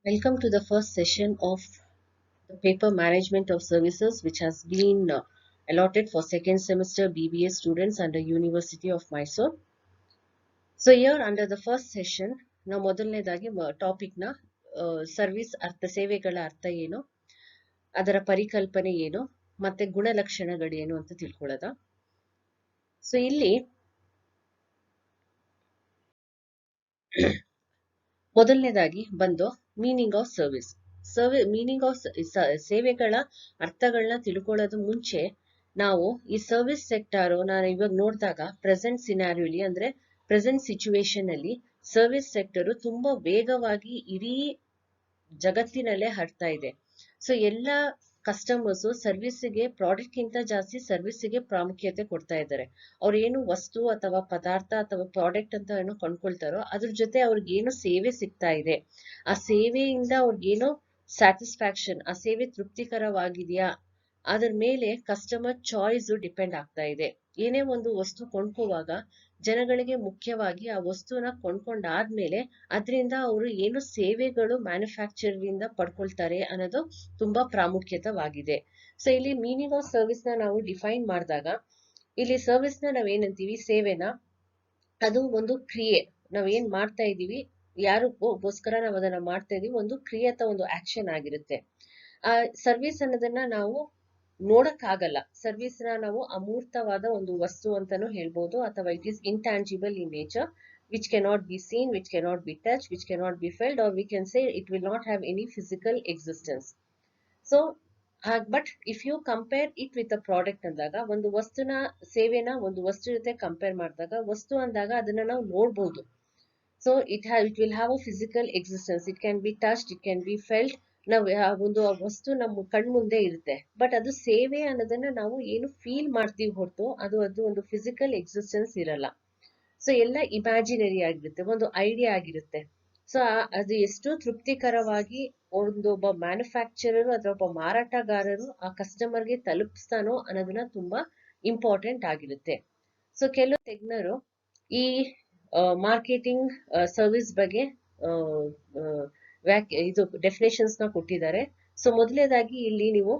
Welcome to the first session of the paper management of services, which has been allotted for second semester BBA students under University of Mysore. So here under the first session, ನಾವು ಮೊದಲನೇದಾಗಿ topic ನ service ಅರ್ಥ ಸೇವೆಗಳ ಅರ್ಥ ಏನು, ಅದರ ಪರಿಕಲ್ಪನೆ ಏನು, ಮತ್ತೆ ಗುಣಲಕ್ಷಣಗಳೇನು ಅಂತ ತಿಳ್ಕೊಳ್ಳೋದ. ಸೊ ಇಲ್ಲಿ ಮೊದಲನೇದಾಗಿ ಬಂದು meaning of service. Meaning of ಸೇವೆಗಳ ಅರ್ಥಗಳನ್ನ ತಿಳ್ಕೊಳ್ಳೋದು ಮುಂಚೆ ನಾವು ಈ ಸರ್ವಿಸ್ ಸೆಕ್ಟಾರು ನಾನು ಇವಾಗ ನೋಡಿದಾಗ ಪ್ರೆಸೆಂಟ್ ಸಿನಾರಿಯೋಲಿ ಅಂದ್ರೆ ಪ್ರೆಸೆಂಟ್ ಸಿಚುವೇಶನ್ ಅಲ್ಲಿ ಸರ್ವಿಸ್ ಸೆಕ್ಟರು ತುಂಬಾ ವೇಗವಾಗಿ ಇಡೀ ಜಗತ್ತಿನಲ್ಲೇ ಹರಡ್ತಾ ಇದೆ. ಸೊ ಎಲ್ಲ ಕಸ್ಟಮರ್ಸ್ ಸರ್ವಿಸ್ಗೆ ಪ್ರಾಡಕ್ಟ್ ಗಿಂತ ಜಾಸ್ತಿ ಸರ್ವಿಸ್ಗೆ ಪ್ರಾಮುಖ್ಯತೆ ಕೊಡ್ತಾ ಇದ್ದಾರೆ. ಅವ್ರು ಏನು ವಸ್ತು ಅಥವಾ ಪದಾರ್ಥ ಅಥವಾ ಪ್ರಾಡಕ್ಟ್ ಅಂತ ಏನೋ ಕೊಂಡ್ಕೊಳ್ತಾರೋ ಅದ್ರ ಜೊತೆ ಅವ್ರಿಗೆ ಏನು ಸೇವೆ ಸಿಗ್ತಾ ಇದೆ, ಆ ಸೇವೆಯಿಂದ ಅವ್ರಿಗೇನೋ ಸ್ಯಾಟಿಸ್ಫ್ಯಾಕ್ಷನ್, ಆ ಸೇವೆ ತೃಪ್ತಿಕರವಾಗಿದೆಯಾ, ಅದ್ರ ಮೇಲೆ ಕಸ್ಟಮರ್ ಚಾಯ್ಸ್ ಡಿಪೆಂಡ್ ಆಗ್ತಾ ಇದೆ. ಏನೇ ಒಂದು ವಸ್ತು ಕೊಂಡ್ಕೋವಾಗ ಜನಗಳಿಗೆ ಮುಖ್ಯವಾಗಿ ಆ ವಸ್ತುನ ಕೊಂಡ್ಕೊಂಡಾದ್ಮೇಲೆ ಅದರಿಂದ ಅವರು ಏನು ಸೇವೆಗಳು ಮ್ಯಾನುಫ್ಯಾಕ್ಚರ್ ಇಂದ ಪಡ್ಕೊಳ್ತಾರೆ ಅನ್ನೋದು ತುಂಬಾ ಪ್ರಾಮುಖ್ಯತವಾಗಿದೆ. ಸೊ ಇಲ್ಲಿ ಮೀನಿಂಗ್ ಆಫ್ ಸರ್ವಿಸ್ ನ ನಾವು ಡಿಫೈನ್ ಮಾಡಿದಾಗ ಇಲ್ಲಿ ಸರ್ವಿಸ್ ನ ನಾವೇನಂತೀವಿ, ಸೇವೆನ, ಅದು ಒಂದು ಕ್ರಿಯೆ. ನಾವೇನ್ ಮಾಡ್ತಾ ಇದೀವಿ, ಯಾರಿಗೋಸ್ಕರ ನಾವು ಅದನ್ನ ಮಾಡ್ತಾ ಇದೀವಿ, ಒಂದು ಕ್ರಿಯೆ ಅಥವಾ ಒಂದು ಆಕ್ಷನ್ ಆಗಿರುತ್ತೆ. ಆ ಸರ್ವಿಸ್ ಅನ್ನೋದನ್ನ ನಾವು ನೋಡಕ್ಕಾಗಲ್ಲ. ಸರ್ವಿಸ್ ನ ನಾವು ಅಮೂರ್ತವಾದ ಒಂದು ವಸ್ತು ಅಂತಾನು ಹೇಳ್ಬೋದು, ಅಥವಾ it is intangible in nature, which cannot be seen, which cannot be touched, which cannot be felt, or we can say it will not have any physical existence. So but if you compare it with a product ಅಂದಾಗ, ಒಂದು ವಸ್ತುನ, ಸೇವೆನ ಒಂದು ವಸ್ತು ಜೊತೆ compare ಮಾಡಿದಾಗ, ವಸ್ತು ಅಂದಾಗ ಅದನ್ನ ನಾವು ನೋಡ್ಬೋದು. So it will have a physical existence, it can be touched, it can be felt. ನಾವು ಒಂದು ವಸ್ತು ನಮ್ಮ ಕಣ್ ಮುಂದೆ ಇರುತ್ತೆ. ಬಟ್ ಅದು ಸೇವೆ ಅನ್ನೋದನ್ನ ನಾವು ಏನು ಫೀಲ್ ಮಾಡ್ತೀವಿ ಹೊರತು ಅದು ಒಂದು ಫಿಸಿಕಲ್ ಎಕ್ಸಿಸ್ಟೆನ್ಸ್ ಇರಲ್ಲ. ಸೊ ಎಲ್ಲ ಇಮ್ಯಾಜಿನರಿ ಆಗಿರುತ್ತೆ, ಒಂದು ಐಡಿಯಾ ಆಗಿರುತ್ತೆ. ಸೊ ಅದು ಎಷ್ಟು ತೃಪ್ತಿಕರವಾಗಿ ಒಬ್ಬ ಮ್ಯಾನುಫ್ಯಾಕ್ಚರರ್ ಅಥವಾ ಒಬ್ಬ ಮಾರಾಟಗಾರರು ಆ ಕಸ್ಟಮರ್ಗೆ ತಲುಪಿಸ್ತಾನೋ ಅನ್ನೋದನ್ನ ತುಂಬಾ ಇಂಪಾರ್ಟೆಂಟ್ ಆಗಿರುತ್ತೆ. ಸೊ ಕೆಲವು ತಜ್ಞರು ಈ ಮಾರ್ಕೆಟಿಂಗ್ ಸರ್ವಿಸ್ ಬಗ್ಗೆ ಇದು ಡೆಫಿನೇಷನ್ಸ್ ನ ಕೊಟ್ಟಿದ್ದಾರೆ. ಸೊ ಮೊದಲನೇದಾಗಿ ಇಲ್ಲಿ ನೀವು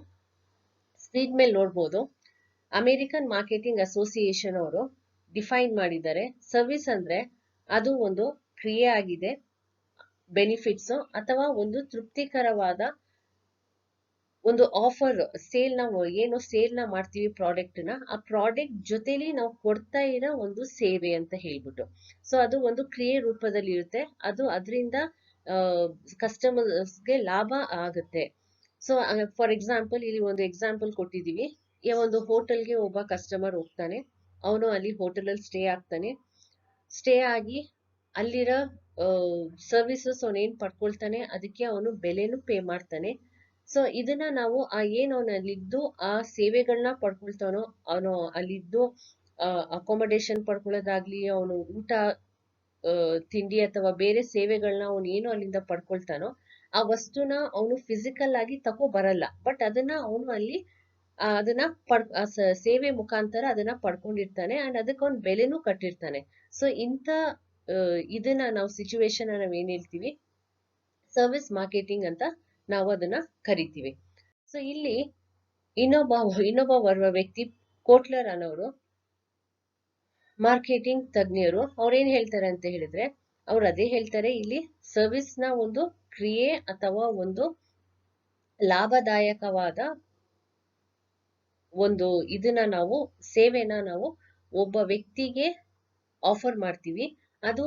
ಸ್ಕ್ರೀನ್ ಮೇಲೆ ನೋಡ್ಬೋದು, ಅಮೆರಿಕನ್ ಮಾರ್ಕೆಟಿಂಗ್ ಅಸೋಸಿಯೇಷನ್ ಅವರು ಡಿಫೈನ್ ಮಾಡಿದ್ದಾರೆ. ಸರ್ವಿಸ್ ಅಂದ್ರೆ ಅದು ಒಂದು ಕ್ರಿಯೆ ಆಗಿದೆ, ಬೆನಿಫಿಟ್ಸ್ ಅಥವಾ ಒಂದು ತೃಪ್ತಿಕರವಾದ ಒಂದು ಆಫರ್, ಸೇಲ್ ನಾವು ಏನು ಸೇಲ್ ನ ಮಾಡ್ತೀವಿ ಪ್ರಾಡಕ್ಟ್ ನ, ಆ ಪ್ರಾಡಕ್ಟ್ ಜೊತೆಲಿ ನಾವು ಕೊಡ್ತಾ ಇರೋ ಒಂದು ಸೇವೆ ಅಂತ ಹೇಳ್ಬಿಟ್ಟು. ಸೊ ಅದು ಒಂದು ಕ್ರಿಯೆ ರೂಪದಲ್ಲಿ ಇರುತ್ತೆ, ಅದು ಅದರಿಂದ ಕಸ್ಟಮರ್ಸ್ಗೆ ಲಾಭ ಆಗುತ್ತೆ. ಸೊ ಫಾರ್ ಎಕ್ಸಾಂಪಲ್ ಇಲ್ಲಿ ಒಂದು ಎಕ್ಸಾಂಪಲ್ ಕೊಟ್ಟಿದೀವಿ. ಒಂದು ಹೋಟೆಲ್ಗೆ ಒಬ್ಬ ಕಸ್ಟಮರ್ ಹೋಗ್ತಾನೆ, ಅವನು ಅಲ್ಲಿ ಹೋಟೆಲ್ ಅಲ್ಲಿ ಸ್ಟೇ ಆಗ್ತಾನೆ. ಸ್ಟೇ ಆಗಿ ಅಲ್ಲಿರೋ ಸರ್ವಿಸಸ್ ಅವನೇನ್ ಪಡ್ಕೊಳ್ತಾನೆ ಅದಕ್ಕೆ ಅವನು ಬೆಲೆನು ಪೇ ಮಾಡ್ತಾನೆ. ಸೊ ಇದನ್ನ ನಾವು ಏನು ಅವನಲ್ಲಿದ್ದು ಆ ಸೇವೆಗಳನ್ನ ಪಡ್ಕೊಳ್ತಾನೋ, ಅವನು ಅಲ್ಲಿದ್ದು ಅಕೊಮಡೇಷನ್ ಪಡ್ಕೊಳ್ಳೋದಾಗ್ಲಿ, ಅವನು ಊಟ ತಿಂಡಿ ಅಥವಾ ಬೇರೆ ಸೇವೆಗಳನ್ನ ಅವನು ಏನು ಅಲ್ಲಿಂದ ಪಡ್ಕೊಳ್ತಾನೋ ಆ ವಸ್ತುನ ಅವನು ಫಿಸಿಕಲ್ ಆಗಿ ತಗೋ ಬರಲ್ಲ. ಬಟ್ ಅದನ್ನ ಅವನು ಅಲ್ಲಿ ಅದನ್ನ ಸೇವೆ ಮುಖಾಂತರ ಅದನ್ನ ಪಡ್ಕೊಂಡಿರ್ತಾನೆ, ಅಂಡ್ ಅದಕ್ಕೆ ಅವ್ನು ಬೆಲೆನೂ ಕಟ್ಟಿರ್ತಾನೆ. ಸೊ ಇಂಥ ಇದನ್ನ ನಾವು ಸಿಚುವೇಶನ್ ನಾವ್ ಏನ್ ಹೇಳ್ತೀವಿ, ಸರ್ವಿಸ್ ಮಾರ್ಕೆಟಿಂಗ್ ಅಂತ ನಾವು ಅದನ್ನ ಕರಿತೀವಿ. ಸೊ ಇಲ್ಲಿ ಇನ್ನೊಬ್ಬ ಬರುವ ವ್ಯಕ್ತಿ ಕೋಟ್ಲರ್ ಅನ್ನೋರು ಮಾರ್ಕೆಟಿಂಗ್ ತಜ್ಞರು, ಅವ್ರೇನ್ ಹೇಳ್ತಾರೆ ಅಂತ ಹೇಳಿದ್ರೆ, ಅವ್ರು ಅದೇ ಹೇಳ್ತಾರೆ, ಇಲ್ಲಿ ಸರ್ವಿಸ್ ನ ಒಂದು ಕ್ರಿಯೆ ಅಥವಾ ಒಂದು ಲಾಭದಾಯಕವಾದ ಒಂದು ಇದನ್ನ ನಾವು, ಸೇವೆನ ನಾವು ಒಬ್ಬ ವ್ಯಕ್ತಿಗೆ ಆಫರ್ ಮಾಡ್ತೀವಿ. ಅದು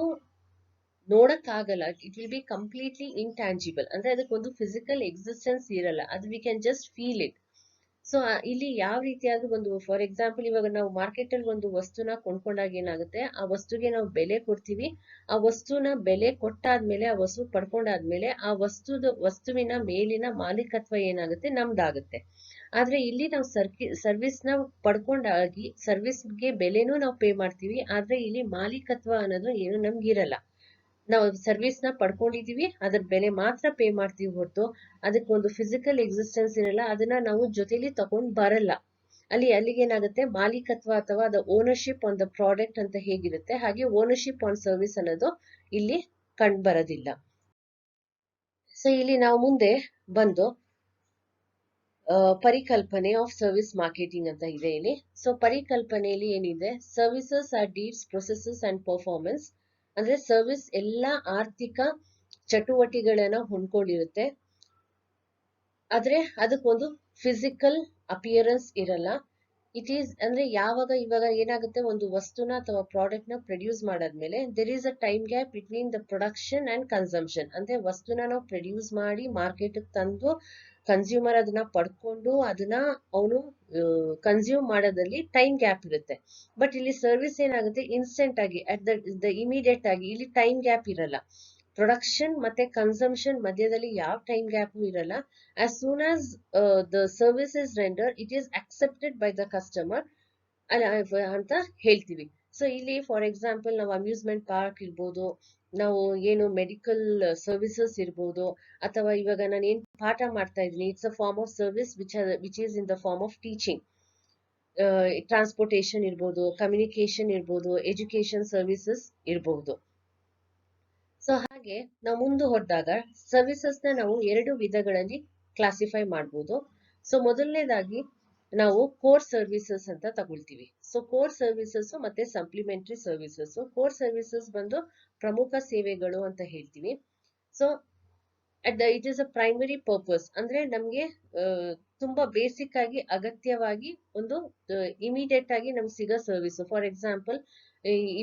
ನೋಡಕ್ಕಾಗಲ್ಲ, it will be completely intangible, ಅಂದ್ರೆ ಅದಕ್ಕೊಂದು ಫಿಸಿಕಲ್ ಎಕ್ಸಿಸ್ಟೆನ್ಸ್ ಇರಲ್ಲ, ಅದು we can just feel it. So ಇಲ್ಲಿ ಯಾವ ರೀತಿಯಾಗಿ ಒಂದು, ಫಾರ್ ಎಕ್ಸಾಂಪಲ್ ಇವಾಗ ನಾವು ಮಾರ್ಕೆಟ್ ಅಲ್ಲಿ ಒಂದು ವಸ್ತುನ ಕೊಂಡ್ಕೊಂಡಾಗ ಏನಾಗುತ್ತೆ, ಆ ವಸ್ತುಗೆ ನಾವು ಬೆಲೆ ಕೊಡ್ತೀವಿ. ಆ ವಸ್ತುನ ಬೆಲೆ ಕೊಟ್ಟಾದ್ಮೇಲೆ, ಆ ವಸ್ತು ಪಡ್ಕೊಂಡಾದ್ಮೇಲೆ ಆ ವಸ್ತುವಿನ ಮೇಲಿನ ಮಾಲೀಕತ್ವ ಏನಾಗುತ್ತೆ, ನಮ್ದಾಗುತ್ತೆ. ಆದ್ರೆ ಇಲ್ಲಿ ನಾವು ಸರ್ವಿಸ್ ನ ಪಡ್ಕೊಂಡಾಗಿ ಸರ್ವಿಸ್ಗೆ ಬೆಲೆನೂ ನಾವು ಪೇ ಮಾಡ್ತೀವಿ, ಆದ್ರೆ ಇಲ್ಲಿ ಮಾಲೀಕತ್ವ ಅನ್ನೋದು ಏನು ನಮ್ಗಿರಲ್ಲ. ನಾವು ಸರ್ವಿಸ್ ನ ಪಡ್ಕೊಂಡಿದೀವಿ, ಅದ್ರ ಬೆಲೆ ಮಾತ್ರ ಪೇ ಮಾಡ್ತೀವಿ ಹೊರತು ಅದಕ್ಕೊಂದು ಫಿಸಿಕಲ್ ಎಕ್ಸಿಸ್ಟೆನ್ಸ್ ಇರಲ್ಲ, ಅದನ್ನ ನಾವು ಜೊತೆಲಿ ತಗೊಂಡ್ ಬರಲ್ಲ. ಅಲ್ಲಿಗೇನಾಗುತ್ತೆ, ಮಾಲೀಕತ್ವ ಅಥವಾ the ownership on the product ಅಂತ ಹೇಗಿರುತ್ತೆ, ಹಾಗೆ ಓನರ್ಶಿಪ್ ಆನ್ ಸರ್ವಿಸ್ ಅನ್ನೋದು ಇಲ್ಲಿ ಕಂಡು ಬರೋದಿಲ್ಲ. ಸೊ ಇಲ್ಲಿ ನಾವು ಮುಂದೆ ಬಂದು ಪರಿಕಲ್ಪನೆ ಆಫ್ ಸರ್ವಿಸ್ ಮಾರ್ಕೆಟಿಂಗ್ ಅಂತ ಇದೆ ಇಲ್ಲಿ. ಸೊ ಪರಿಕಲ್ಪನೆಯಲ್ಲಿ ಏನಿದೆ, services are deeds, processes and performance. ಅಂದ್ರೆ ಸರ್ವಿಸ್ ಎಲ್ಲ ಆರ್ಥಿಕ ಚಟುವಟಿಕೆಗಳನ್ನ ಹೊಂದ್ಕೊಂಡಿರುತ್ತೆ. ಆದ್ರೆ ಅದಕ್ಕೊಂದು ಫಿಸಿಕಲ್ ಅಪಿಯರೆನ್ಸ್ ಇರಲ್ಲ. ಇಟ್ ಈಸ್ ಅಂದ್ರೆ ಇವಾಗ ಏನಾಗುತ್ತೆ, ಒಂದು ವಸ್ತುನ ಅಥವಾ ಪ್ರಾಡಕ್ಟ್ ನ ಪ್ರೊಡ್ಯೂಸ್ ಮಾಡಾದ್ಮೇಲೆ there is a time gap between the production and consumption. ಅಂದ್ರೆ ವಸ್ತುನ ನಾವು ಪ್ರೊಡ್ಯೂಸ್ ಮಾಡಿ ಮಾರ್ಕೆಟ್ ತಂದು ಕನ್ಸ್ಯೂಮರ್ ಅದನ್ನ ಪಡ್ಕೊಂಡು ಅದನ್ನ ಅವನು ಕನ್ಸ್ಯೂಮ್ ಮಾಡೋದ್ರಲ್ಲಿ ಟೈಮ್ ಗ್ಯಾಪ್ ಇರುತ್ತೆ. ಬಟ್ ಇಲ್ಲಿ ಸರ್ವಿಸ್ ಏನಾಗುತ್ತೆ, ಇನ್ಸ್ಟೆಂಟ್ ಆಗಿ ಅಟ್ ದ ಇಮಿಡಿಯೇಟ್ ಆಗಿ ಇಲ್ಲಿ ಟೈಮ್ ಗ್ಯಾಪ್ ಇರಲ್ಲ. ಪ್ರೊಡಕ್ಷನ್ ಮತ್ತೆ ಕನ್ಸಂಪ್ಷನ್ ಮಧ್ಯದಲ್ಲಿ ಯಾವ ಟೈಮ್ ಗ್ಯಾಪ್ ಇರಲ್ಲ. As soon as the service is render, it is accepted by the customer ಅಂತ ಹೇಳ್ತೀವಿ. ಸೊ ಇಲ್ಲಿ ಫಾರ್ ಎಕ್ಸಾಂಪಲ್ ನಾವು ಅಮ್ಯೂಸ್ಮೆಂಟ್ ಪಾರ್ಕ್ ಇರ್ಬೋದು, ನಾವು ಏನು ಮೆಡಿಕಲ್ ಸರ್ವಿಸಸ್ ಇರ್ಬೋದು, ಅಥವಾ ಇವಾಗ ನಾನು ಏನ್ ಪಾಠ ಮಾಡ್ತಾ ಇದ್ದೀನಿ, it's a form of service which is in the form of teaching. Transportation ಇರ್ಬೋದು, ಕಮ್ಯುನಿಕೇಶನ್ ಇರ್ಬೋದು, ಎಜುಕೇಶನ್ ಸರ್ವಿಸಸ್ ಇರ್ಬೋದು. ಸೊ ಹಾಗೆ ನಾವು ಮುಂದೆ ಹೋದಾಗ ಸರ್ವಿಸಸ್ ನ ನಾವು 2 ವಿಧಗಳಲ್ಲಿ ಕ್ಲಾಸಿಫೈ ಮಾಡ್ಬೋದು. ಸೊ ಮೊದಲನೇದಾಗಿ ನಾವು ಕೋರ್ ಸರ್ವಿಸಸ್ ಅಂತ ತಗೊಳ್ತೀವಿ. ಸೊ ಕೋರ್ ಸರ್ವಿಸಸ್ ಮತ್ತೆ ಸಪ್ಲಿಮೆಂಟರಿ ಸರ್ವಿಸಸ್. ಕೋರ್ ಸರ್ವಿಸಸ್ ಬಂದು ಪ್ರಮುಖ ಸೇವೆಗಳು ಅಂತ ಹೇಳ್ತೀವಿ. So it is a primary purpose. ಅಂದ್ರೆ ನಮ್ಗೆ ತುಂಬಾ ಬೇಸಿಕ್ ಆಗಿ ಅಗತ್ಯವಾಗಿ ಒಂದು ಇಮಿಡಿಯೇಟ್ ಆಗಿ ನಮ್ಗೆ ಸಿಗೋ ಸರ್ವಿಸ್. ಫಾರ್ ಎಕ್ಸಾಂಪಲ್,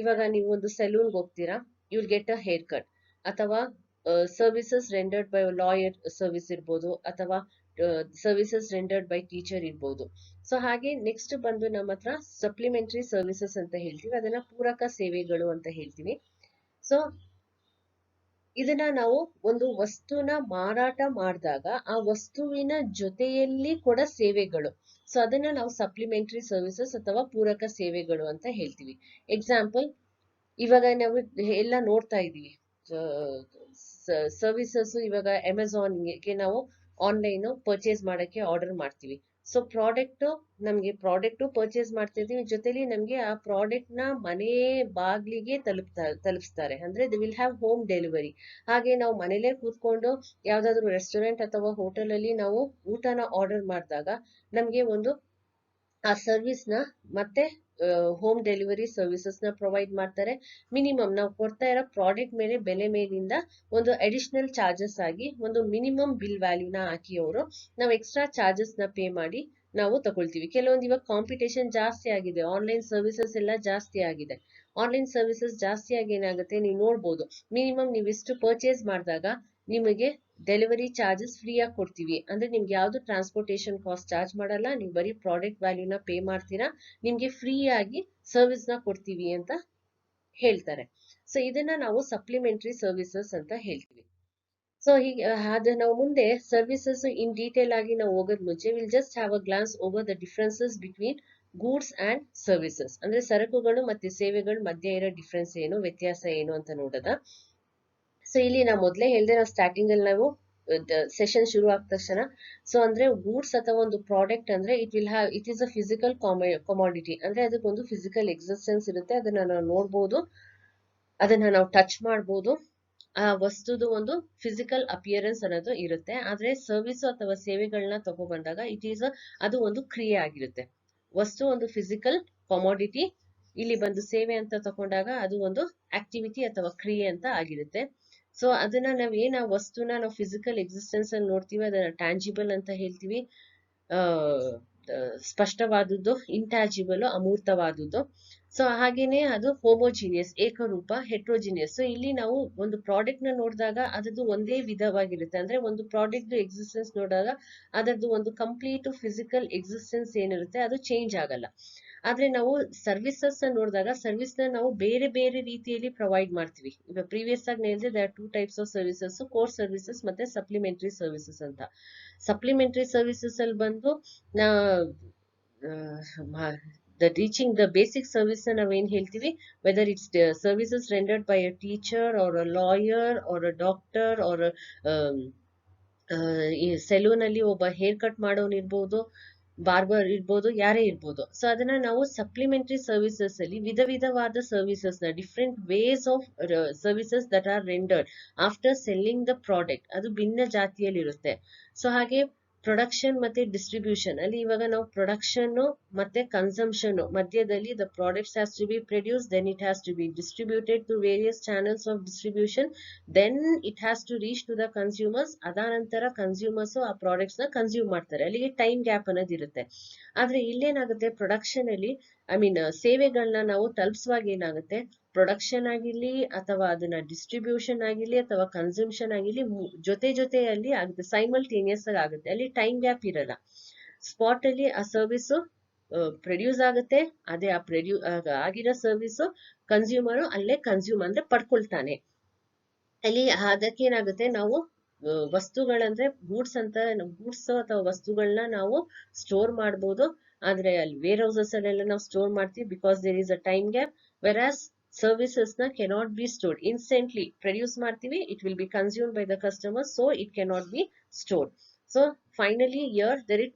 ಇವಾಗ ನೀವು ಒಂದು ಸೆಲೂನ್ಗೆ ಹೋಗ್ತೀರಾ, you will get a hair cut, ಅಥವಾ services rendered by lawyer service ಇರ್ಬೋದು, ಅಥವಾ ಸರ್ವಿಸಸ್ ರೆಂಡರ್ಡ್ ಬೈ ಟೀಚರ್ ಇರ್ಬೋದು. ಸೊ ಹಾಗೆ ನೆಕ್ಸ್ಟ್ ಬಂದು ನಮ್ಮ ಹತ್ರ ಸಪ್ಲಿಮೆಂಟರಿ ಸರ್ವಿಸಸ್ ಅಂತ ಹೇಳ್ತೀವಿ, ಅದನ್ನ ಪೂರಕ ಸೇವೆಗಳು ಅಂತ ಹೇಳ್ತೀವಿ. ಸೊ ಇದನ್ನ ನಾವು ಒಂದು ವಸ್ತುನ ಮಾರಾಟ ಮಾಡಿದಾಗ ಆ ವಸ್ತುವಿನ ಜೊತೆಯಲ್ಲಿ ಕೂಡ ಸೇವೆಗಳು, ಸೊ ಅದನ್ನ ನಾವು ಸಪ್ಲಿಮೆಂಟರಿ ಸರ್ವಿಸಸ್ ಅಥವಾ ಪೂರಕ ಸೇವೆಗಳು ಅಂತ ಹೇಳ್ತೀವಿ. ಎಕ್ಸಾಂಪಲ್, ಇವಾಗ ನಾವು ಎಲ್ಲ ನೋಡ್ತಾ ಇದೀವಿ ಸರ್ವಿಸಸ್. ಇವಾಗ ಅಮೆಝಾನ್ಗೆ ನಾವು ಆನ್ಲೈನ್ ಪರ್ಚೇಸ್ ಮಾಡಕ್ಕೆ ಆರ್ಡರ್ ಮಾಡ್ತೀವಿ. ಸೊ ನಮ್ಗೆ ಪ್ರಾಡಕ್ಟ್ ಪರ್ಚೇಸ್ ಮಾಡ್ತಿದೀವಿ, ಜೊತೆಲಿ ನಮ್ಗೆ ಆ ಪ್ರಾಡಕ್ಟ್ ನ ಮನೆ ಬಾಗ್ಲಿಗೆ ತಲುಪಿಸ್ತಾರೆ. ಅಂದ್ರೆ they will have home delivery. ಹಾಗೆ ನಾವು ಮನೇಲೆ ಕೂತ್ಕೊಂಡು ಯಾವ್ದಾದ್ರು ರೆಸ್ಟೋರೆಂಟ್ ಅಥವಾ ಹೋಟೆಲ್ ಅಲ್ಲಿ ನಾವು ಊಟನ ಆರ್ಡರ್ ಮಾಡಿದಾಗ ನಮ್ಗೆ ಒಂದು ಆ ಸರ್ವಿಸ್ ನ ಮತ್ತೆ ಹೋಮ್ ಡೆಲಿವರಿ ಸರ್ವಿಸಸ್ ನ ಪ್ರೊವೈಡ್ ಮಾಡ್ತಾರೆ. ಮಿನಿಮಮ್ ನಾವು ಕೊಡ್ತಾ ಇರೋ ಪ್ರಾಡಕ್ಟ್ ಮೇಲೆ ಬೆಲೆ ಮೇಲಿಂದ ಒಂದು ಅಡಿಷನಲ್ ಚಾರ್ಜಸ್ ಆಗಿ ಒಂದು ಮಿನಿಮಮ್ ಬಿಲ್ ವ್ಯಾಲ್ಯೂನ ಹಾಕಿ ಅವರು ನಾವು ಎಕ್ಸ್ಟ್ರಾ ಚಾರ್ಜಸ್ ನ ಪೇ ಮಾಡಿ ನಾವು ತಗೊಳ್ತೀವಿ. ಕೆಲವೊಂದು ಇವಾಗ ಕಾಂಪಿಟೇಷನ್ ಜಾಸ್ತಿ ಆಗಿದೆ, ಆನ್ಲೈನ್ ಸರ್ವಿಸಸ್ ಎಲ್ಲ ಜಾಸ್ತಿ ಆಗಿದೆ. ಆನ್ಲೈನ್ ಸರ್ವಿಸಸ್ ಜಾಸ್ತಿ ಆಗಿ ಏನಾಗುತ್ತೆ, ನೀವು ನೋಡ್ಬೋದು, ಮಿನಿಮಮ್ ನೀವು ಇಷ್ಟು ಪರ್ಚೇಸ್ ಮಾಡಿದಾಗ ನಿಮಗೆ ಡೆಲಿವರಿ ಚಾರ್ಜಸ್ ಫ್ರೀ ಆಗಿ ಕೊಡ್ತೀವಿ. ಅಂದ್ರೆ ನಿಮ್ಗೆ ಯಾವ್ದು ಟ್ರಾನ್ಸ್ಪೋರ್ಟೇಷನ್ ಕಾಸ್ಟ್ ಚಾರ್ಜ್ ಮಾಡಲ್ಲ, ನೀವು ಬರೀ ಪ್ರಾಡಕ್ಟ್ ವ್ಯಾಲ್ಯೂನ ಪೇ ಮಾಡ್ತೀರಾ, ನಿಮ್ಗೆ ಫ್ರೀ ಆಗಿ ಸರ್ವಿಸ್ ನ ಕೊಡ್ತೀವಿ ಅಂತ ಹೇಳ್ತಾರೆ. ಸೊ ಇದನ್ನ ನಾವು ಸಪ್ಲಿಮೆಂಟರಿ ಸರ್ವಿಸಸ್ ಅಂತ ಹೇಳ್ತೀವಿ. ಸೊ ಹೀಗೆ ಅದು ನಾವು ಮುಂದೆ ಸರ್ವಿಸಸ್ ಇನ್ ಡೀಟೇಲ್ ಆಗಿ ನಾವು ಹೋಗೋದ್ ಮುಂಚೆ will just have a glance over the differences between goods and services. ಅಂದ್ರೆ ಸರಕುಗಳು ಮತ್ತೆ ಸೇವೆಗಳ ಮಧ್ಯೆ ಇರೋ ಡಿಫ್ರೆನ್ಸ್ ಏನು, ವ್ಯತ್ಯಾಸ ಏನು ಅಂತ ನೋಡೋದ. ಸೊ ಇಲ್ಲಿ ನಾವು ಮೊದಲೇ ಹೇಳಿದೆ, ನಾವು ಸ್ಟಾರ್ಟಿಂಗ್ ಅಲ್ಲಿ ನಾವು ಸೆಷನ್ ಶುರು ಆದ ತಕ್ಷಣ, ಸೊ ಅಂದ್ರೆ ಗೂಡ್ಸ್ ಅಥವಾ ಒಂದು ಪ್ರಾಡಕ್ಟ್ ಅಂದ್ರೆ it is a physical commodity. ಅಂದ್ರೆ ಅದಕ್ಕೊಂದು ಫಿಸಿಕಲ್ ಎಕ್ಸಿಸ್ಟೆನ್ಸ್ ಇರುತ್ತೆ, ಅದನ್ನ ನಾವು ನೋಡ್ಬೋದು, ಅದನ್ನ ನಾವು ಟಚ್ ಮಾಡ್ಬೋದು, ಆ ವಸ್ತುದು ಒಂದು ಫಿಸಿಕಲ್ ಅಪಿಯರೆನ್ಸ್ ಅನ್ನೋದು ಇರುತ್ತೆ. ಆದ್ರೆ ಸರ್ವಿಸ್ ಅಥವಾ ಸೇವೆಗಳನ್ನ ತಗೊಬಂದಾಗ ಅದು ಒಂದು ಕ್ರಿಯೆ ಆಗಿರುತ್ತೆ. ವಸ್ತು ಒಂದು ಫಿಸಿಕಲ್ ಕಮಾಡಿಟಿ, ಇಲ್ಲಿ ಬಂದು ಸೇವೆ ಅಂತ ತಗೊಂಡಾಗ ಅದು ಒಂದು ಆಕ್ಟಿವಿಟಿ ಅಥವಾ ಕ್ರಿಯೆ ಅಂತ ಆಗಿರುತ್ತೆ. ಸೊ ಅದನ್ನ ಆ ವಸ್ತುನ ನಾವು ಫಿಸಿಕಲ್ ಎಕ್ಸಿಸ್ಟೆನ್ಸ್ ಅಲ್ಲಿ ನೋಡ್ತೀವಿ, ಅದನ್ನ ಟ್ಯಾಂಜಿಬಲ್ ಅಂತ ಹೇಳ್ತೀವಿ, ಸ್ಪಷ್ಟವಾದದ್ದು, ಇಂಟ್ಯಾಜಿಬಲ್ ಅಮೂರ್ತವಾದದ್ದು. ಸೊ ಹಾಗೇನೆ ಅದು ಹೋಮೋಜಿನಿಯಸ್ ಏಕರೂಪ, ಹೆಟ್ರೋಜಿನಿಯಸ್. ಸೊ ಇಲ್ಲಿ ನಾವು ಒಂದು ಪ್ರಾಡಕ್ಟ್ ನ ನೋಡಿದಾಗ ಅದರದ್ದು ಒಂದೇ ವಿಧವಾಗಿರುತ್ತೆ. ಅಂದ್ರೆ ಒಂದು ಪ್ರಾಡಕ್ಟ್ ಎಕ್ಸಿಸ್ಟೆನ್ಸ್ ನೋಡಿದಾಗ ಅದರದ್ದು ಒಂದು ಕಂಪ್ಲೀಟ್ ಫಿಸಿಕಲ್ ಎಕ್ಸಿಸ್ಟೆನ್ಸ್ ಏನಿರುತ್ತೆ ಅದು ಚೇಂಜ್ ಆಗಲ್ಲ. ಆದ್ರೆ ನಾವು ಸರ್ವಿಸಸ್ ನೋಡಿದಾಗ ಸರ್ವಿಸ್ ನ ನಾವು ಬೇರೆ ಬೇರೆ ರೀತಿಯಲ್ಲಿ ಪ್ರೊವೈಡ್ ಮಾಡ್ತೀವಿ. ಈಗ ಪ್ರೀವಿಯಸ್ ಆಗಿ ಹೇಳಿದ್ರೆ there are 2 types of services, core services ಮತ್ತೆ ಸಪ್ಲಿಮೆಂಟರಿ ಸರ್ವಿಸಸ್ ಅಂತ. ಸಪ್ಲಿಮೆಂಟರಿ ಸರ್ವಿಸಸ್ ಅಲ್ಲಿ ಬಂದು ರೀಚಿಂಗ್ ದ ಬೇಸಿಕ್ ಸರ್ವಿಸ್ ನಾವೇನ್ ಹೇಳ್ತೀವಿ, whether it's services rendered by a teacher or a lawyer or a doctor or ಈ ಸೆಲೂನ್ ಅಲ್ಲಿ ಒಬ್ಬ ಹೇರ್ ಕಟ್ ಮಾಡೋನ್ ಇರ್ಬೋದು, ಬಾರ್ಬರ್ ಇರ್ಬೋದು, ಯಾರೇ ಇರ್ಬೋದು. ಸೊ ಅದನ್ನ ನಾವು ಸಪ್ಲಿಮೆಂಟರಿ ಸರ್ವಿಸಸ್ ಅಲ್ಲಿ ವಿಧವಾದ ಸರ್ವಿಸಸ್ ನ different ways of services that are rendered after selling the product, ಅದು ಭಿನ್ನ ಜಾತಿಯಲ್ಲಿ ಇರುತ್ತೆ. ಸೊ ಹಾಗೆ ಪ್ರೊಡಕ್ಷನ್ ಮತ್ತೆ ಡಿಸ್ಟ್ರಿಬ್ಯೂಷನ್ ಅಲ್ಲಿ ಇವಾಗ ನಾವು ಪ್ರೊಡಕ್ಷನ್ ಮತ್ತೆ ಕನ್ಸಂಪ್ಷನ್ ಮಧ್ಯದಲ್ಲಿ the products has to be produce, then it has to be distributed to various channels of distribution, then it has to reach to the consumers. ಅದಾನಂತರ ಕನ್ಸ್ಯೂಮರ್ಸ್ ಆ products ನ consume ಮಾಡ್ತಾರೆ. ಅಲ್ಲಿಗೆ ಟೈಮ್ ಗ್ಯಾಪ್ ಅನ್ನೋದು ಇರುತ್ತೆ. ಆದ್ರೆ ಇಲ್ಲೇನಾಗುತ್ತೆ, production ಅಲ್ಲಿ ಸೇವೆಗಳನ್ನ ನಾವು ತಲುಪಿಸುವಾಗ ಏನಾಗುತ್ತೆ, ಪ್ರೊಡಕ್ಷನ್ ಆಗಿರ್ಲಿ ಅಥವಾ ಅದನ್ನ ಡಿಸ್ಟ್ರಿಬ್ಯೂಷನ್ ಆಗಿರ್ಲಿ ಅಥವಾ ಕನ್ಸಂಪ್ಷನ್ ಆಗಿರ್ಲಿ ಜೊತೆಯಲ್ಲಿ ಆಗುತ್ತೆ, ಸೈಮಲ್ಟೇನಿಯಸ್ ಆಗಿ ಆಗುತ್ತೆ. ಅಲ್ಲಿ ಟೈಮ್ ಗ್ಯಾಪ್ ಇರಲ್ಲ. ಸ್ಪಾಟ್ ಅಲ್ಲಿ ಆ ಸರ್ವಿಸ್ ಪ್ರೊಡ್ಯೂಸ್ ಆಗುತ್ತೆ, ಅದೇ ಆ ಆಗಿರೋ ಸರ್ವಿಸ್ ಕನ್ಸ್ಯೂಮರ್ ಅಲ್ಲೇ ಕನ್ಸ್ಯೂಮ್ ಅಂದ್ರೆ ಪಡ್ಕೊಳ್ತಾನೆ. ಅಲ್ಲಿ ಅದಕ್ಕೇನಾಗುತ್ತೆ, ನಾವು ವಸ್ತುಗಳಂದ್ರೆ ಗೂಡ್ಸ್ ಅಥವಾ ವಸ್ತುಗಳನ್ನ ನಾವು ಸ್ಟೋರ್ ಮಾಡ್ಬೋದು. ಆದ್ರೆ ಅಲ್ಲಿ ವೇರ್ ಹೌಸಸ್ ಅಲ್ಲೆಲ್ಲ ನಾವು ಸ್ಟೋರ್ ಮಾಡ್ತೀವಿ, because there is a time gap. Whereas services ನ cannot be stored. Instantly produce ಮಾಡ್ತೀವಿ, it will be consumed by the customer, so it cannot be stored. So finally here